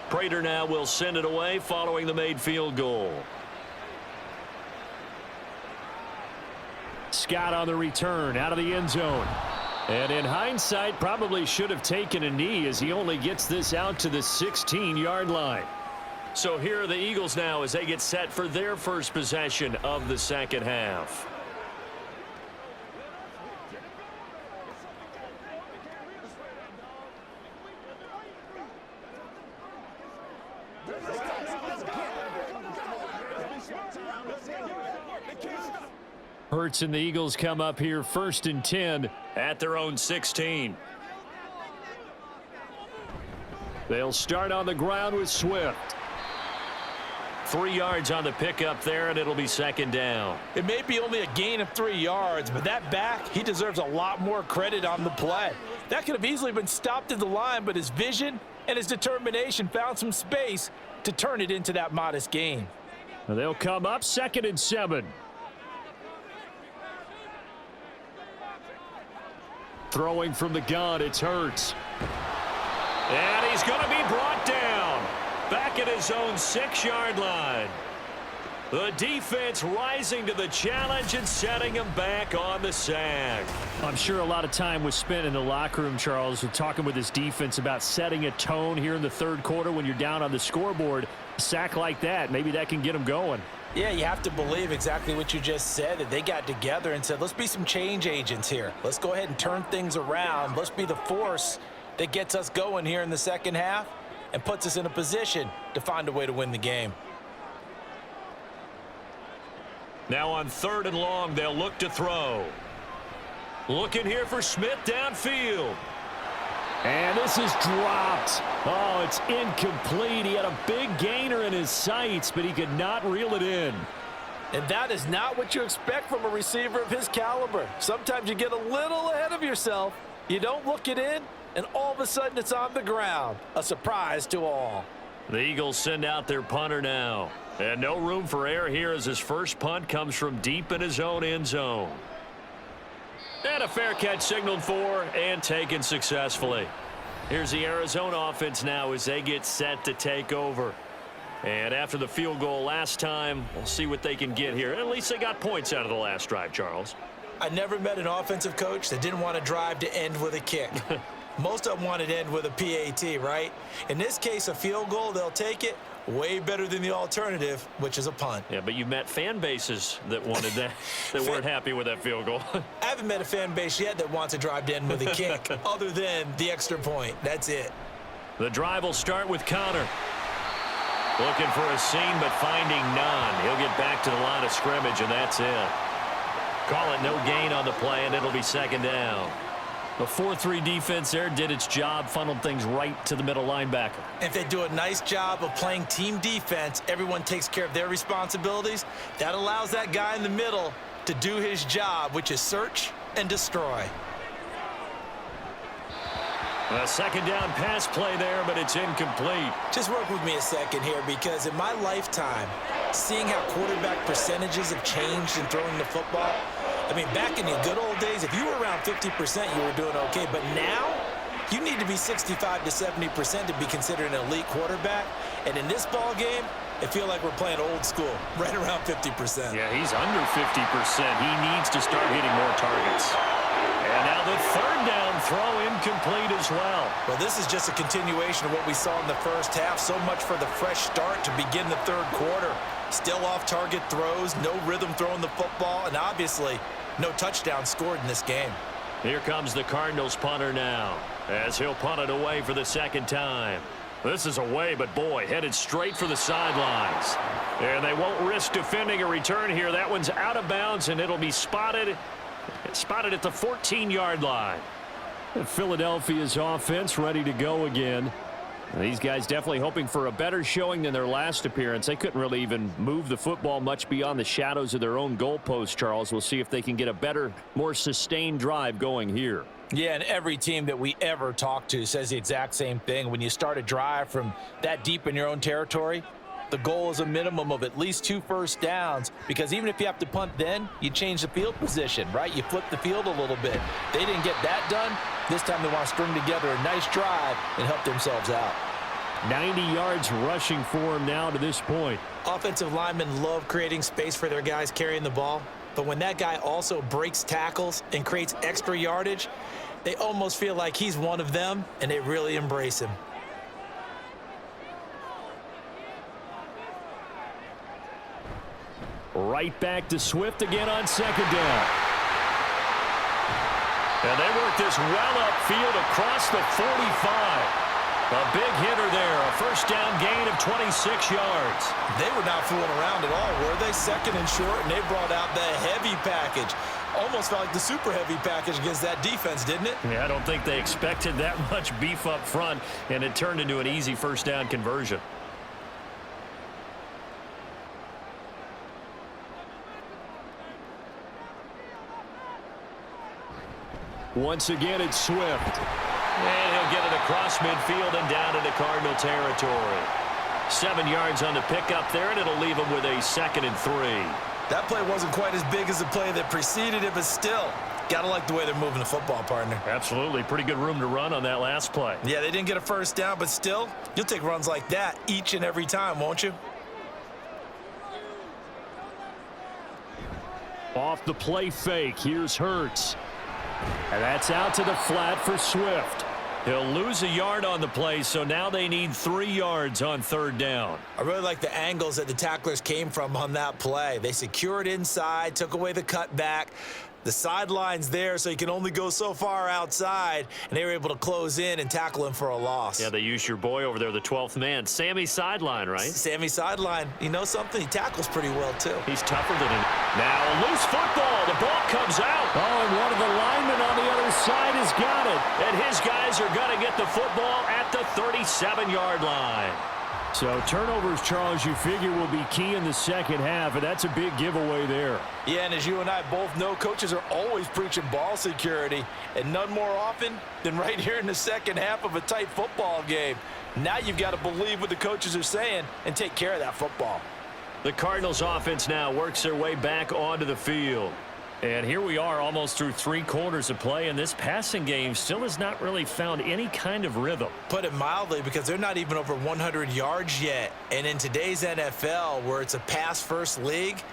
Prater now will send it away following the made field goal. Scott on the return out of the end zone. And in hindsight, probably should have taken a knee as he only gets this out to the 16-yard line. So here are the Eagles now as they get set for their first possession of the second half. Hurts and the Eagles come up here 1st and 10 at their own 16. They'll start on the ground with Swift. 3 yards on the pickup there, and it'll be second down. It may be only a gain of 3 yards, but that back, he deserves a lot more credit on the play. That could have easily been stopped at the line, but his vision and his determination found some space to turn it into that modest gain. They'll come up 2nd and 7. Throwing from the gun, it's Hurts. And he's going to be brought down back at his own 6-yard line. The defense rising to the challenge and setting him back on the sack. I'm sure a lot of time was spent in the locker room, Charles, talking with his defense about setting a tone here in the 3rd quarter when you're down on the scoreboard. A sack like that, maybe that can get him going. Yeah, you have to believe exactly what you just said, that they got together and said, let's be some change agents here. Let's go ahead and turn things around. Let's be the force that gets us going here in the second half and puts us in a position to find a way to win the game. Now on 3rd and long, they'll look to throw. Looking here for Smith downfield. And this is dropped. Oh, it's incomplete. He had a big gainer in his sights, but he could not reel it in. And that is not what you expect from a receiver of his caliber. Sometimes you get a little ahead of yourself. You don't look it in, and all of a sudden it's on the ground. A surprise to all. The Eagles send out their punter now. And no room for error here as his first punt comes from deep in his own end zone. And a fair catch signaled for and taken successfully. Here's the Arizona offense now as they get set to take over. And after the field goal last time, we'll see what they can get here. At least they got points out of the last drive, Charles. I never met an offensive coach that didn't want to drive to end with a kick. Most of them wanted to end with a PAT, right? In this case, a field goal, they'll take it. Way better than the alternative, which is a punt. Yeah, but you met fan bases that wanted that, that weren't happy with that field goal. I haven't met a fan base yet that wants to drive to end with a kick, other than the extra point. That's it. The drive will start with Connor. Looking for a seam, but finding none. He'll get back to the line of scrimmage, and that's it. Call it no gain on the play, and it'll be second down. The 4-3 defense there did its job, funneled things right to the middle linebacker. If they do a nice job of playing team defense, everyone takes care of their responsibilities. That allows that guy in the middle to do his job, which is search and destroy. A second down pass play there, but it's incomplete. Just work with me a second here, because in my lifetime, seeing how quarterback percentages have changed in throwing the football, I mean, back in the good old days, if you were around 50%, you were doing okay. But now, you need to be 65 to 70% to be considered an elite quarterback. And in this ball game, I feel like we're playing old school, right around 50%. Yeah, he's under 50%. He needs to start hitting more targets. And now the third down throw incomplete as well. Well, this is just a continuation of what we saw in the first half. So much for the fresh start to begin the third quarter. Still off-target throws, no rhythm throwing the football, and obviously no touchdown scored in this game. Here comes the Cardinals punter now, as he'll punt it away for the second time. This is away, but boy, headed straight for the sidelines. And they won't risk defending a return here. That one's out of bounds, and it'll be spotted at the 14-yard line. Philadelphia's offense ready to go again. These guys definitely hoping for a better showing than their last appearance. They couldn't really even move the football much beyond the shadows of their own goalpost, Charles. We'll see if they can get a better, more sustained drive going here. Yeah, and every team that we ever talk to says the exact same thing. When you start a drive from that deep in your own territory, the goal is a minimum of at least 2 first downs, because even if you have to punt then, you change the field position, right? You flip the field a little bit. They didn't get that done. This time they want to string together a nice drive and help themselves out. 90 yards rushing for him now to this point. Offensive linemen love creating space for their guys carrying the ball, but when that guy also breaks tackles and creates extra yardage, they almost feel like he's one of them, and they really embrace him. Right back to Swift again on second down. And they work this well upfield across the 45. A big hitter there, a first down gain of 26 yards. They were not fooling around at all, were they? Second and short, and they brought out the heavy package. Almost felt like the super heavy package against that defense, didn't it? Yeah, I don't think they expected that much beef up front, and it turned into an easy first down conversion. Once again, it's Swift. And he'll get it across midfield and down into Cardinal territory. 7 yards on the pickup there, and it'll leave him with a 2nd and 3. That play wasn't quite as big as the play that preceded it, but still, gotta like the way they're moving the football, partner. Absolutely. Pretty good room to run on that last play. Yeah, they didn't get a first down, but still, you'll take runs like that each and every time, won't you? Off the play fake, here's Hurts. And that's out to the flat for Swift. He'll lose a yard on the play, so now they need 3 yards on third down. I really like the angles that the tacklers came from on that play. They secured inside, took away the cutback. The sideline's there, so you can only go so far outside, and they were able to close in and tackle him for a loss. Yeah, they used your boy over there, the 12th man. Sammy Sideline, right? Sammy Sideline. You know something? He tackles pretty well, too. He's tougher than him. Now a loose football. The ball comes out. Oh, and one of the linemen on the other side has got it. And his guys are going to get the football at the 37-yard line. So turnovers, Charles, you figure will be key in the second half, and that's a big giveaway there. Yeah, and as you and I both know, coaches are always preaching ball security, and none more often than right here in the second half of a tight football game. Now you've got to believe what the coaches are saying and take care of that football. The Cardinals offense now works their way back onto the field. And here we are almost through 3 quarters of play, and this passing game still has not really found any kind of rhythm. Put it mildly, because they're not even over 100 yards yet. And in today's NFL, where it's a pass-first league,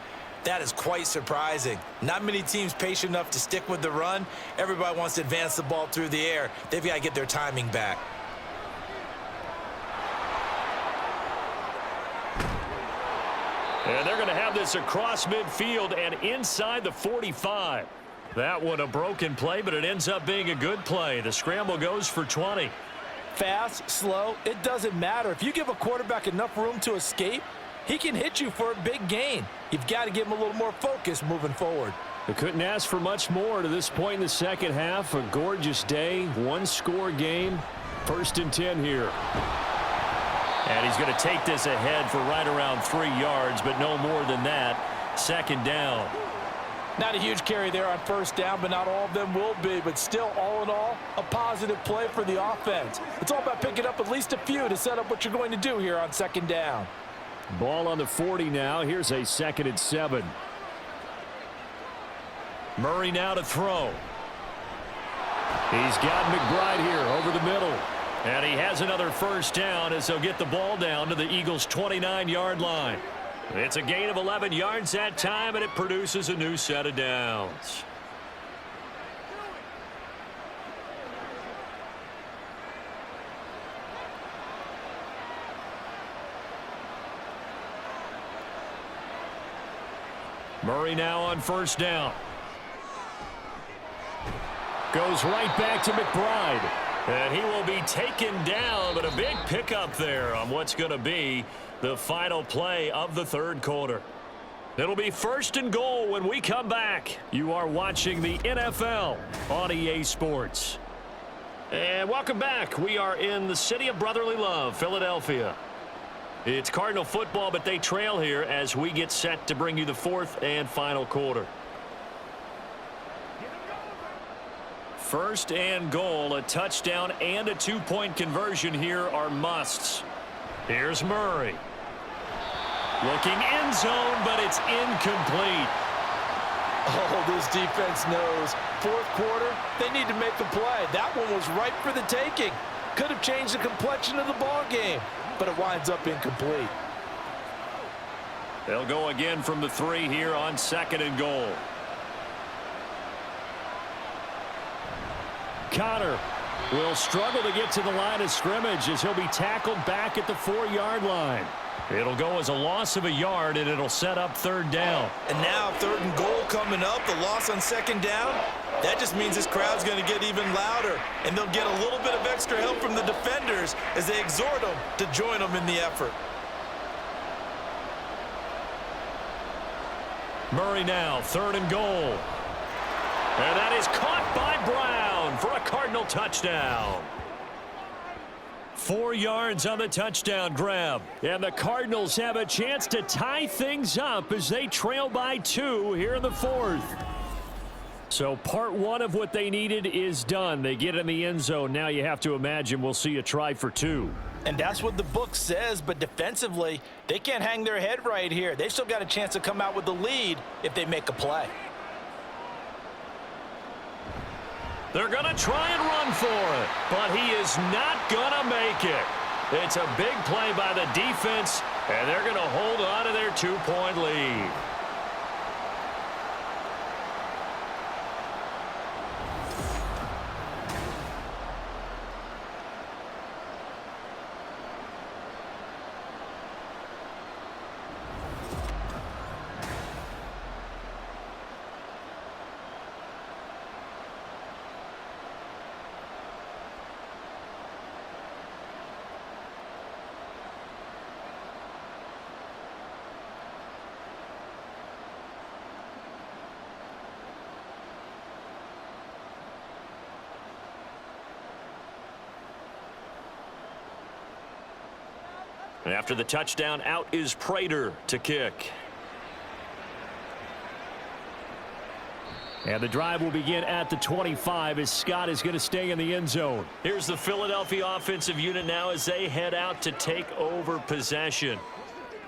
that is quite surprising. Not many teams patient enough to stick with the run. Everybody wants to advance the ball through the air. They've got to get their timing back. And they're going to have this across midfield and inside the 45. That one a broken play, but it ends up being a good play. The scramble goes for 20. Fast, slow, it doesn't matter. If you give a quarterback enough room to escape, he can hit you for a big gain. You've got to give him a little more focus moving forward. They couldn't ask for much more to this point in the second half. A gorgeous day, 1-score game. 1st and 10 here. And he's going to take this ahead for right around 3 yards, but no more than that. 2nd down. Not a huge carry there on first down, but not all of them will be. But still, all in all, a positive play for the offense. It's all about picking up at least a few to set up what you're going to do here on 2nd down. Ball on the 40 now. Here's a 2nd and 7. Murray now to throw. He's got McBride here over the middle. And he has another first down as they'll get the ball down to the Eagles' 29-yard line. It's a gain of 11 yards that time, and it produces a new set of downs. Murray now on first down. Goes right back to McBride. And he will be taken down, but a big pickup there on what's going to be the final play of the 3rd quarter. It'll be 1st and goal when we come back. You are watching the NFL on EA Sports. And welcome back. We are in the city of brotherly love, Philadelphia. It's Cardinal football, but they trail here as we get set to bring you the fourth and final quarter. First and goal, a touchdown and a two-point conversion here are musts. Here's Murray. Looking end zone, but it's incomplete. Oh, this defense knows. Fourth quarter, they need to make a play. That one was ripe for the taking. Could have changed the complexion of the ball game, but it winds up incomplete. They'll go again from the 3 here on second and goal. Connor will struggle to get to the line of scrimmage as he'll be tackled back at the 4-yard line. It'll go as a loss of a yard, and it'll set up third down. And now third and goal coming up, the loss on second down. That just means this crowd's going to get even louder, and they'll get a little bit of extra help from the defenders as they exhort them to join them in the effort. Murray now, third and goal. And that is caught by Brown for a Cardinal touchdown. 4 yards on the touchdown grab. And the Cardinals have a chance to tie things up as they trail by 2 here in the fourth. So part 1 of what they needed is done. They get in the end zone. Now you have to imagine we'll see a try for 2. And that's what the book says, but defensively, they can't hang their head right here. They've still got a chance to come out with the lead if they make a play. They're going to try and run for it, but he is not going to make it. It's a big play by the defense, and they're going to hold on to their 2-point lead. After the touchdown, out is Prater to kick. And the drive will begin at the 25 as Scott is going to stay in the end zone. Here's the Philadelphia offensive unit now as they head out to take over possession.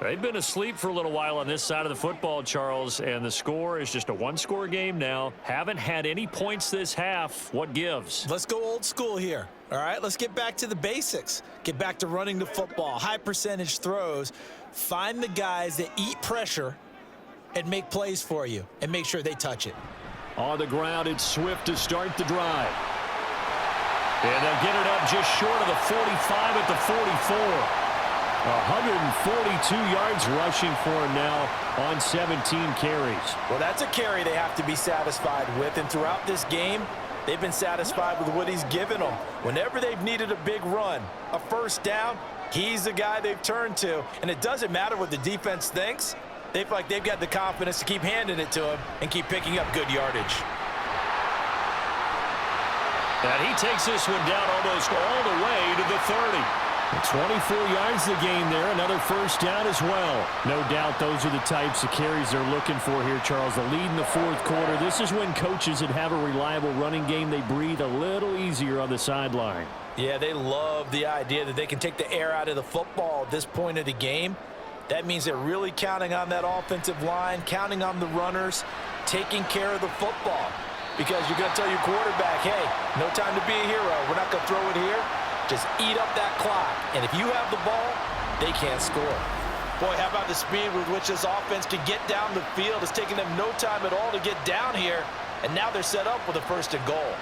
They've been asleep for a little while on this side of the football, Charles, and the score is just a 1-score game now. Haven't had any points this half. What gives? Let's go old school here. All right, let's get back to the basics. Get back to running the football, high percentage throws. Find the guys that eat pressure and make plays for you and make sure they touch it. On the ground, it's Swift to start the drive. And they'll get it up just short of the 45 at the 44. 142 yards rushing for him now on 17 carries. Well, that's a carry they have to be satisfied with, and throughout this game, they've been satisfied with what he's given them. Whenever they've needed a big run, a first down, he's the guy they've turned to. And it doesn't matter what the defense thinks. They feel like they've got the confidence to keep handing it to him and keep picking up good yardage. And he takes this one down almost all the way to the 30. 24 yards the gain there, another first down as well. No doubt those are the types of carries they're looking for here, Charles. The lead in the fourth quarter. This is when coaches that have a reliable running game, they breathe a little easier on the sideline. Yeah, they love the idea that they can take the air out of the football at this point of the game. That means they're really counting on that offensive line, counting on the runners, taking care of the football. Because you're going to tell your quarterback, hey, no time to be a hero. We're not going to throw it here. Just eat up that clock. And if you have the ball, they can't score. Boy, how about the speed with which this offense can get down the field? It's taking them no time at all to get down here. And now they're set up with a first and goal.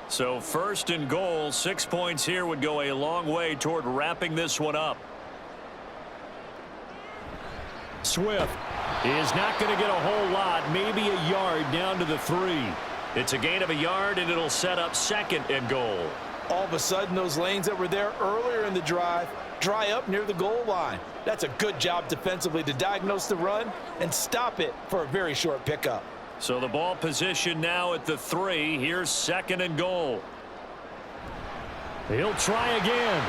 So first and goal, 6 points here would go a long way toward wrapping this one up. Swift is not going to get a whole lot, maybe a yard down to the 3. It's a gain of a yard, and it'll set up second and goal. All of a sudden, those lanes that were there earlier in the drive dry up near the goal line. That's a good job defensively to diagnose the run and stop it for a very short pickup. So the ball position now at the 3. Here's 2nd and goal. He'll try again.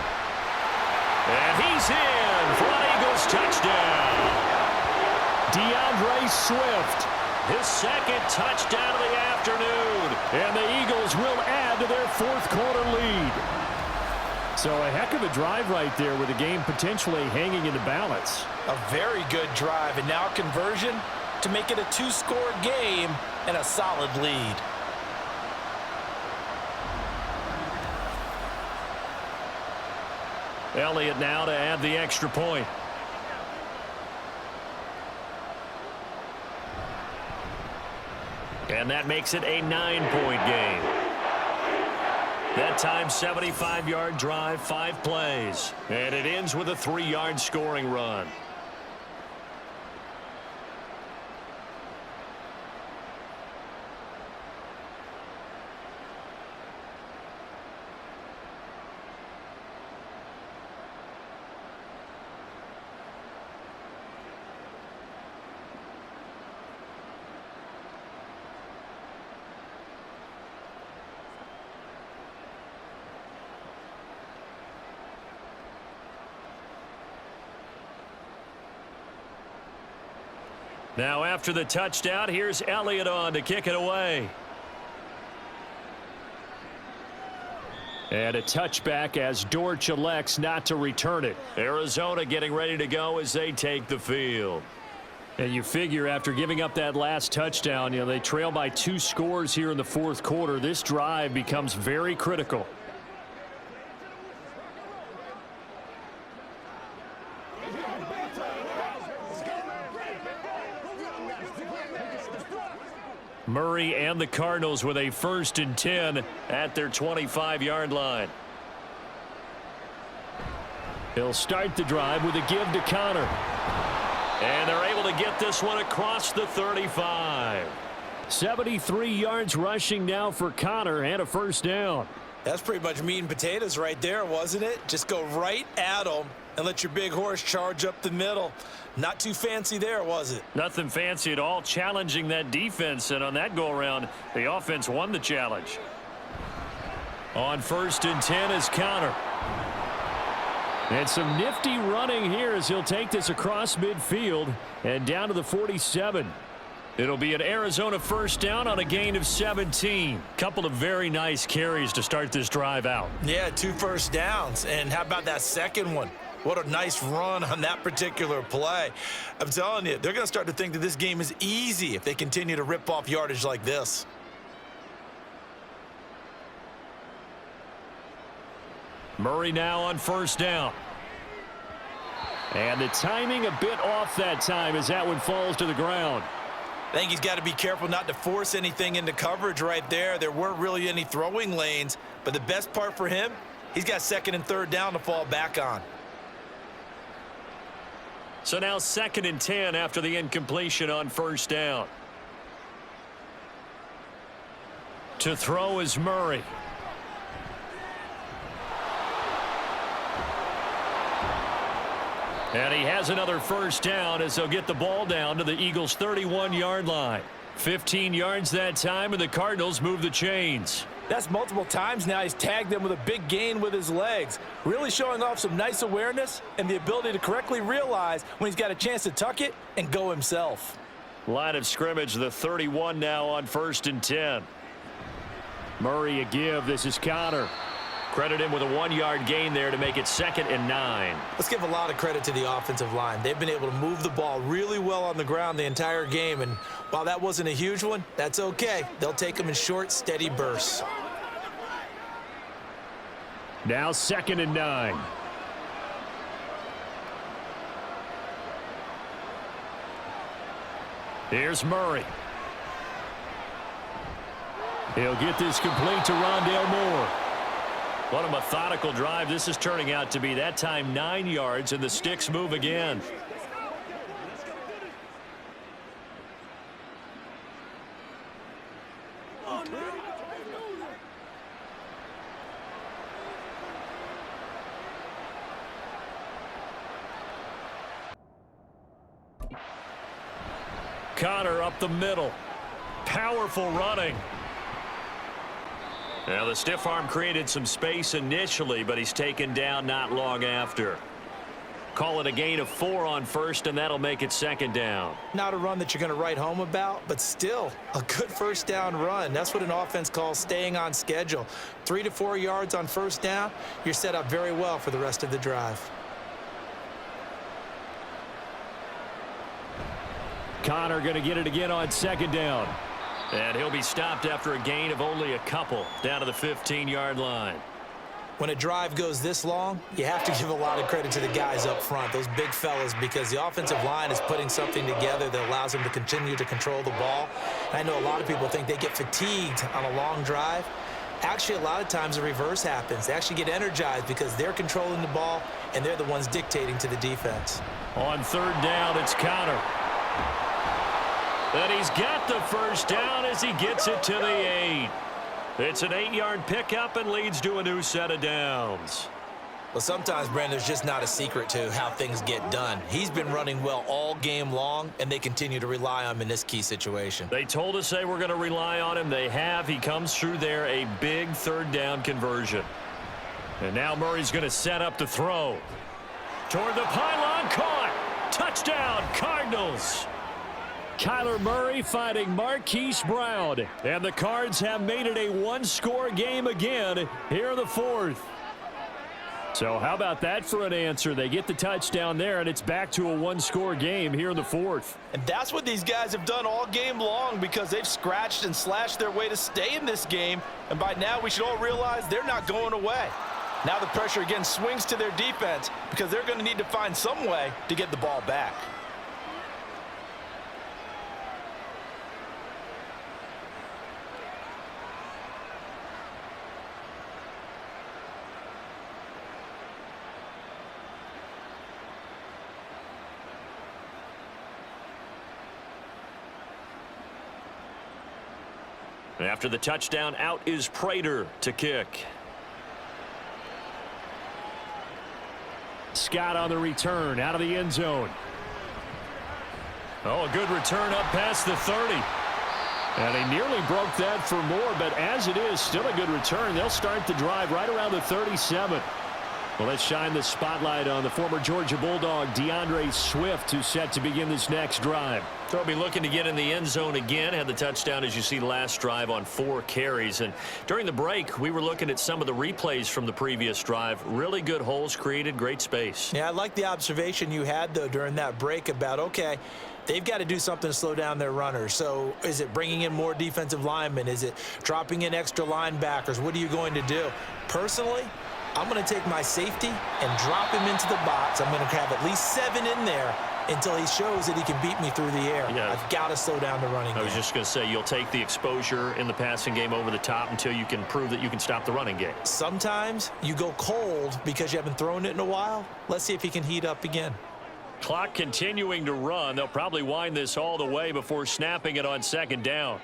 And he's in for an Eagles touchdown. DeAndre Swift, his 2nd touchdown of the afternoon. And the Eagles will add to their 4th quarter lead. So a heck of a drive right there with the game potentially hanging in the balance. A very good drive, and now conversion to make it a 2-score game and a solid lead. Elliott now to add the extra point. And that makes it a 9-point game. That time, 75-yard drive, 5 plays. And it ends with a 3-yard scoring run. Now after the touchdown, here's Elliott on to kick it away. And a touchback as Dortch elects not to return it. Arizona getting ready to go as they take the field. And you figure after giving up that last touchdown, they trail by 2 scores here in the 4th quarter. This drive becomes very critical. Murray and the Cardinals with a 1st and 10 at their 25-yard line. He'll start the drive with a give to Connor. And they're able to get this one across the 35. 73 yards rushing now for Connor and a 1st down. That's pretty much meat and potatoes right there, wasn't it? Just go right at them and let your big horse charge up the middle. Not too fancy there, was it? Nothing fancy at all, challenging that defense, and on that go-around, the offense won the challenge. On 1st and 10 is Connor. And some nifty running here as he'll take this across midfield and down to the 47. It'll be an Arizona 1st down on a gain of 17. Couple of very nice carries to start this drive out. Yeah, 2 first downs. And how about that second one? What a nice run on that particular play. I'm telling you, they're going to start to think that this game is easy if they continue to rip off yardage like this. Murray now on 1st down. And the timing a bit off that time as that one falls to the ground. I think he's got to be careful not to force anything into coverage right there. There weren't really any throwing lanes, but the best part for him, he's got 2nd and 3rd down to fall back on. So now 2nd and 10 after the incompletion on 1st down. To throw is Murray. And he has another 1st down as they'll get the ball down to the Eagles' 31-yard line. 15 yards that time, and the Cardinals move the chains. That's multiple times now he's tagged them with a big gain with his legs. Really showing off some nice awareness and the ability to correctly realize when he's got a chance to tuck it and go himself. Line of scrimmage, the 31 now on 1st and 10. Murray a give. This is Connor. Credit him with a 1-yard gain there to make it 2nd and 9. Let's give a lot of credit to the offensive line. They've been able to move the ball really well on the ground the entire game, and while that wasn't a huge one, that's okay. They'll take them in short, steady bursts. Now 2nd and 9. Here's Murray. He'll get this complete to Rondale Moore. What a methodical drive this is turning out to be. That time 9 yards, and the sticks move again. Connor up the middle. Powerful running. Now the stiff arm created some space initially, but he's taken down not long after. Call it a gain of 4 on first, and that'll make it second down. Not a run that you're going to write home about, but still a good first down run. That's what an offense calls staying on schedule. 3 to 4 yards on first down, you're set up very well for the rest of the drive. Connor going to get it again on second down. And he'll be stopped after a gain of only a couple down to the 15-yard line. When a drive goes this long, you have to give a lot of credit to the guys up front, those big fellas, because the offensive line is putting something together that allows them to continue to control the ball. And I know a lot of people think they get fatigued on a long drive. Actually, a lot of times the reverse happens. They actually get energized because they're controlling the ball, and they're the ones dictating to the defense. On third down, it's Connor. And he's got the first down as he gets it to the 8. It's an 8-yard pickup and leads to a new set of downs. Well, sometimes, Brandon, there's just not a secret to how things get done. He's been running well all game long, and they continue to rely on him in this key situation. They told us they were going to rely on him. They have. He comes through there, a big third down conversion. And now Murray's going to set up the throw. Toward the pylon, caught. Touchdown, Cardinals. Kyler Murray fighting Marquise Brown. And the Cards have made it a one-score game again here in the fourth. So how about that for an answer? They get the touchdown there, and it's back to a one-score game here in the fourth. And that's what these guys have done all game long, because they've scratched and slashed their way to stay in this game. And by now, we should all realize they're not going away. Now the pressure again swings to their defense, because they're going to need to find some way to get the ball back. After the touchdown, out is Prater to kick. Scott on the return, out of the end zone. Oh, a good return up past the 30. And he nearly broke that for more, but as it is, still a good return. They'll start the drive right around the 37. Well, let's shine the spotlight on the former Georgia Bulldog, DeAndre Swift, who's set to begin this next drive. So he'll be looking to get in the end zone again. Had the touchdown, as you see, last drive on 4 carries. And during the break, we were looking at some of the replays from the previous drive. Really good holes created, great space. Yeah, I like the observation you had, though, during that break about, okay, they've got to do something to slow down their runners. So is it bringing in more defensive linemen? Is it dropping in extra linebackers? What are you going to do? Personally, I'm going to take my safety and drop him into the box. I'm going to have at least 7 in there until he shows that he can beat me through the air. Yeah. I've got to slow down the running game. I was just going to say, you'll take the exposure in the passing game over the top until you can prove that you can stop the running game. Sometimes you go cold because you haven't thrown it in a while. Let's see if he can heat up again. Clock continuing to run. They'll probably wind this all the way before snapping it on second down.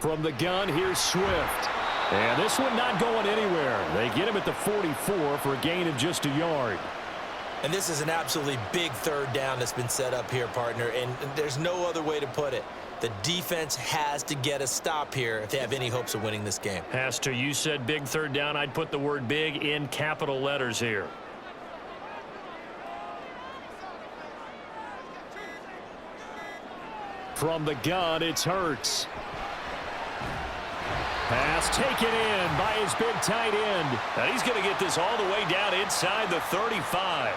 From the gun, here's Swift. And this one not going anywhere. They get him at the 44 for a gain of just a yard. And this is an absolutely big third down that's been set up here, partner, and there's no other way to put it. The defense has to get a stop here if they have any hopes of winning this game. Has to. You said big third down. I'd put the word big in capital letters here. From the gun, it's Hurts. Pass taken in by his big tight end. And he's going to get this all the way down inside the 35.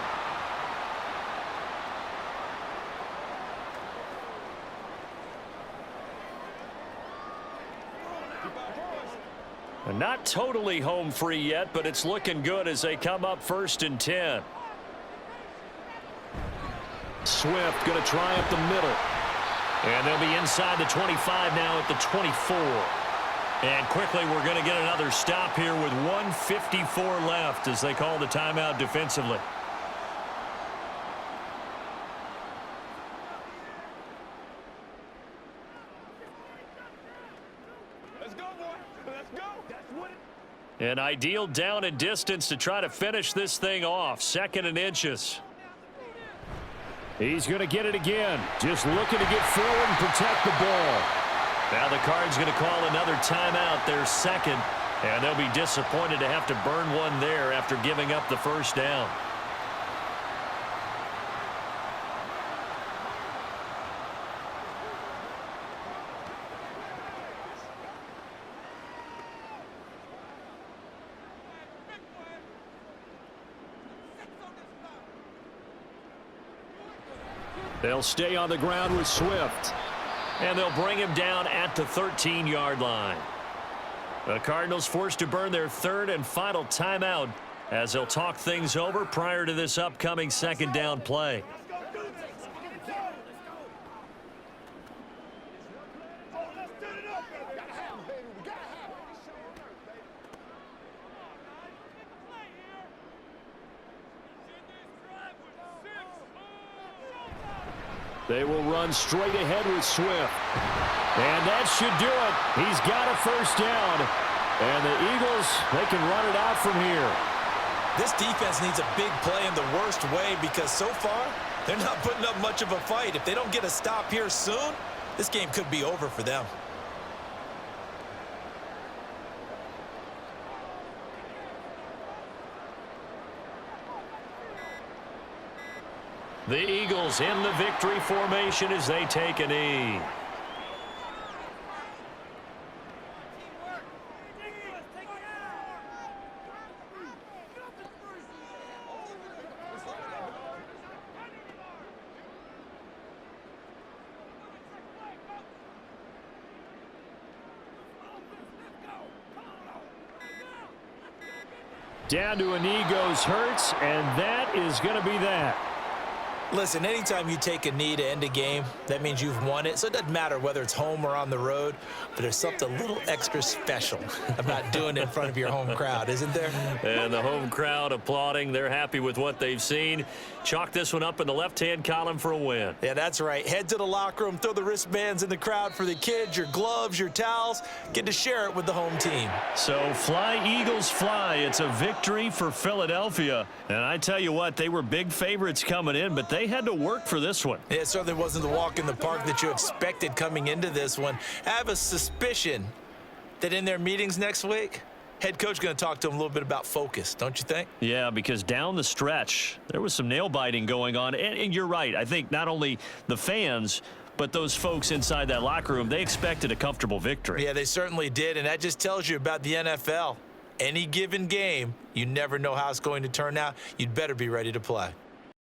And not totally home free yet, but it's looking good as they come up 1st and 10. Swift going to try up the middle. And they'll be inside the 25 now at the 24. And quickly, we're going to get another stop here with 1:54 left as they call the timeout defensively. Let's go, boy. Let's go. That's what it. An ideal down and distance to try to finish this thing off. 2nd and inches. He's going to get it again. Just looking to get forward and protect the ball. Now the Cards going to call another timeout, their second, and they'll be disappointed to have to burn one there after giving up the first down. They'll stay on the ground with Swift. And they'll bring him down at the 13-yard line. The Cardinals forced to burn their third and final timeout as they'll talk things over prior to this upcoming second down play. They will run straight ahead with Swift. And that should do it. He's got a first down. And the Eagles, they can run it out from here. This defense needs a big play in the worst way because so far, they're not putting up much of a fight. If they don't get a stop here soon, this game could be over for them. The Eagles in the victory formation as they take a knee. Down to a knee goes Hurts, and that is going to be that. Listen, anytime you take a knee to end a game, that means you've won it. So it doesn't matter whether it's home or on the road, but there's something a little extra special about doing it in front of your home crowd, isn't there? And the home crowd applauding. They're happy with what they've seen. Chalk this one up in the left-hand column for a win. Yeah, that's right. Head to the locker room, throw the wristbands in the crowd for the kids, your gloves, your towels. Get to share it with the home team. So fly, Eagles, fly. It's a victory for Philadelphia. And I tell you what, they were big favorites coming in, but they had to work for this one. It certainly wasn't the walk in the park that you expected coming into this one. I have a suspicion that in their meetings next week, head coach going to talk to them a little bit about focus, don't you think? Yeah, because down the stretch, there was some nail-biting going on. And you're right. I think not only the fans, but those folks inside that locker room, they expected a comfortable victory. Yeah, they certainly did, and that just tells you about the NFL. Any given game, you never know how it's going to turn out. You'd better be ready to play.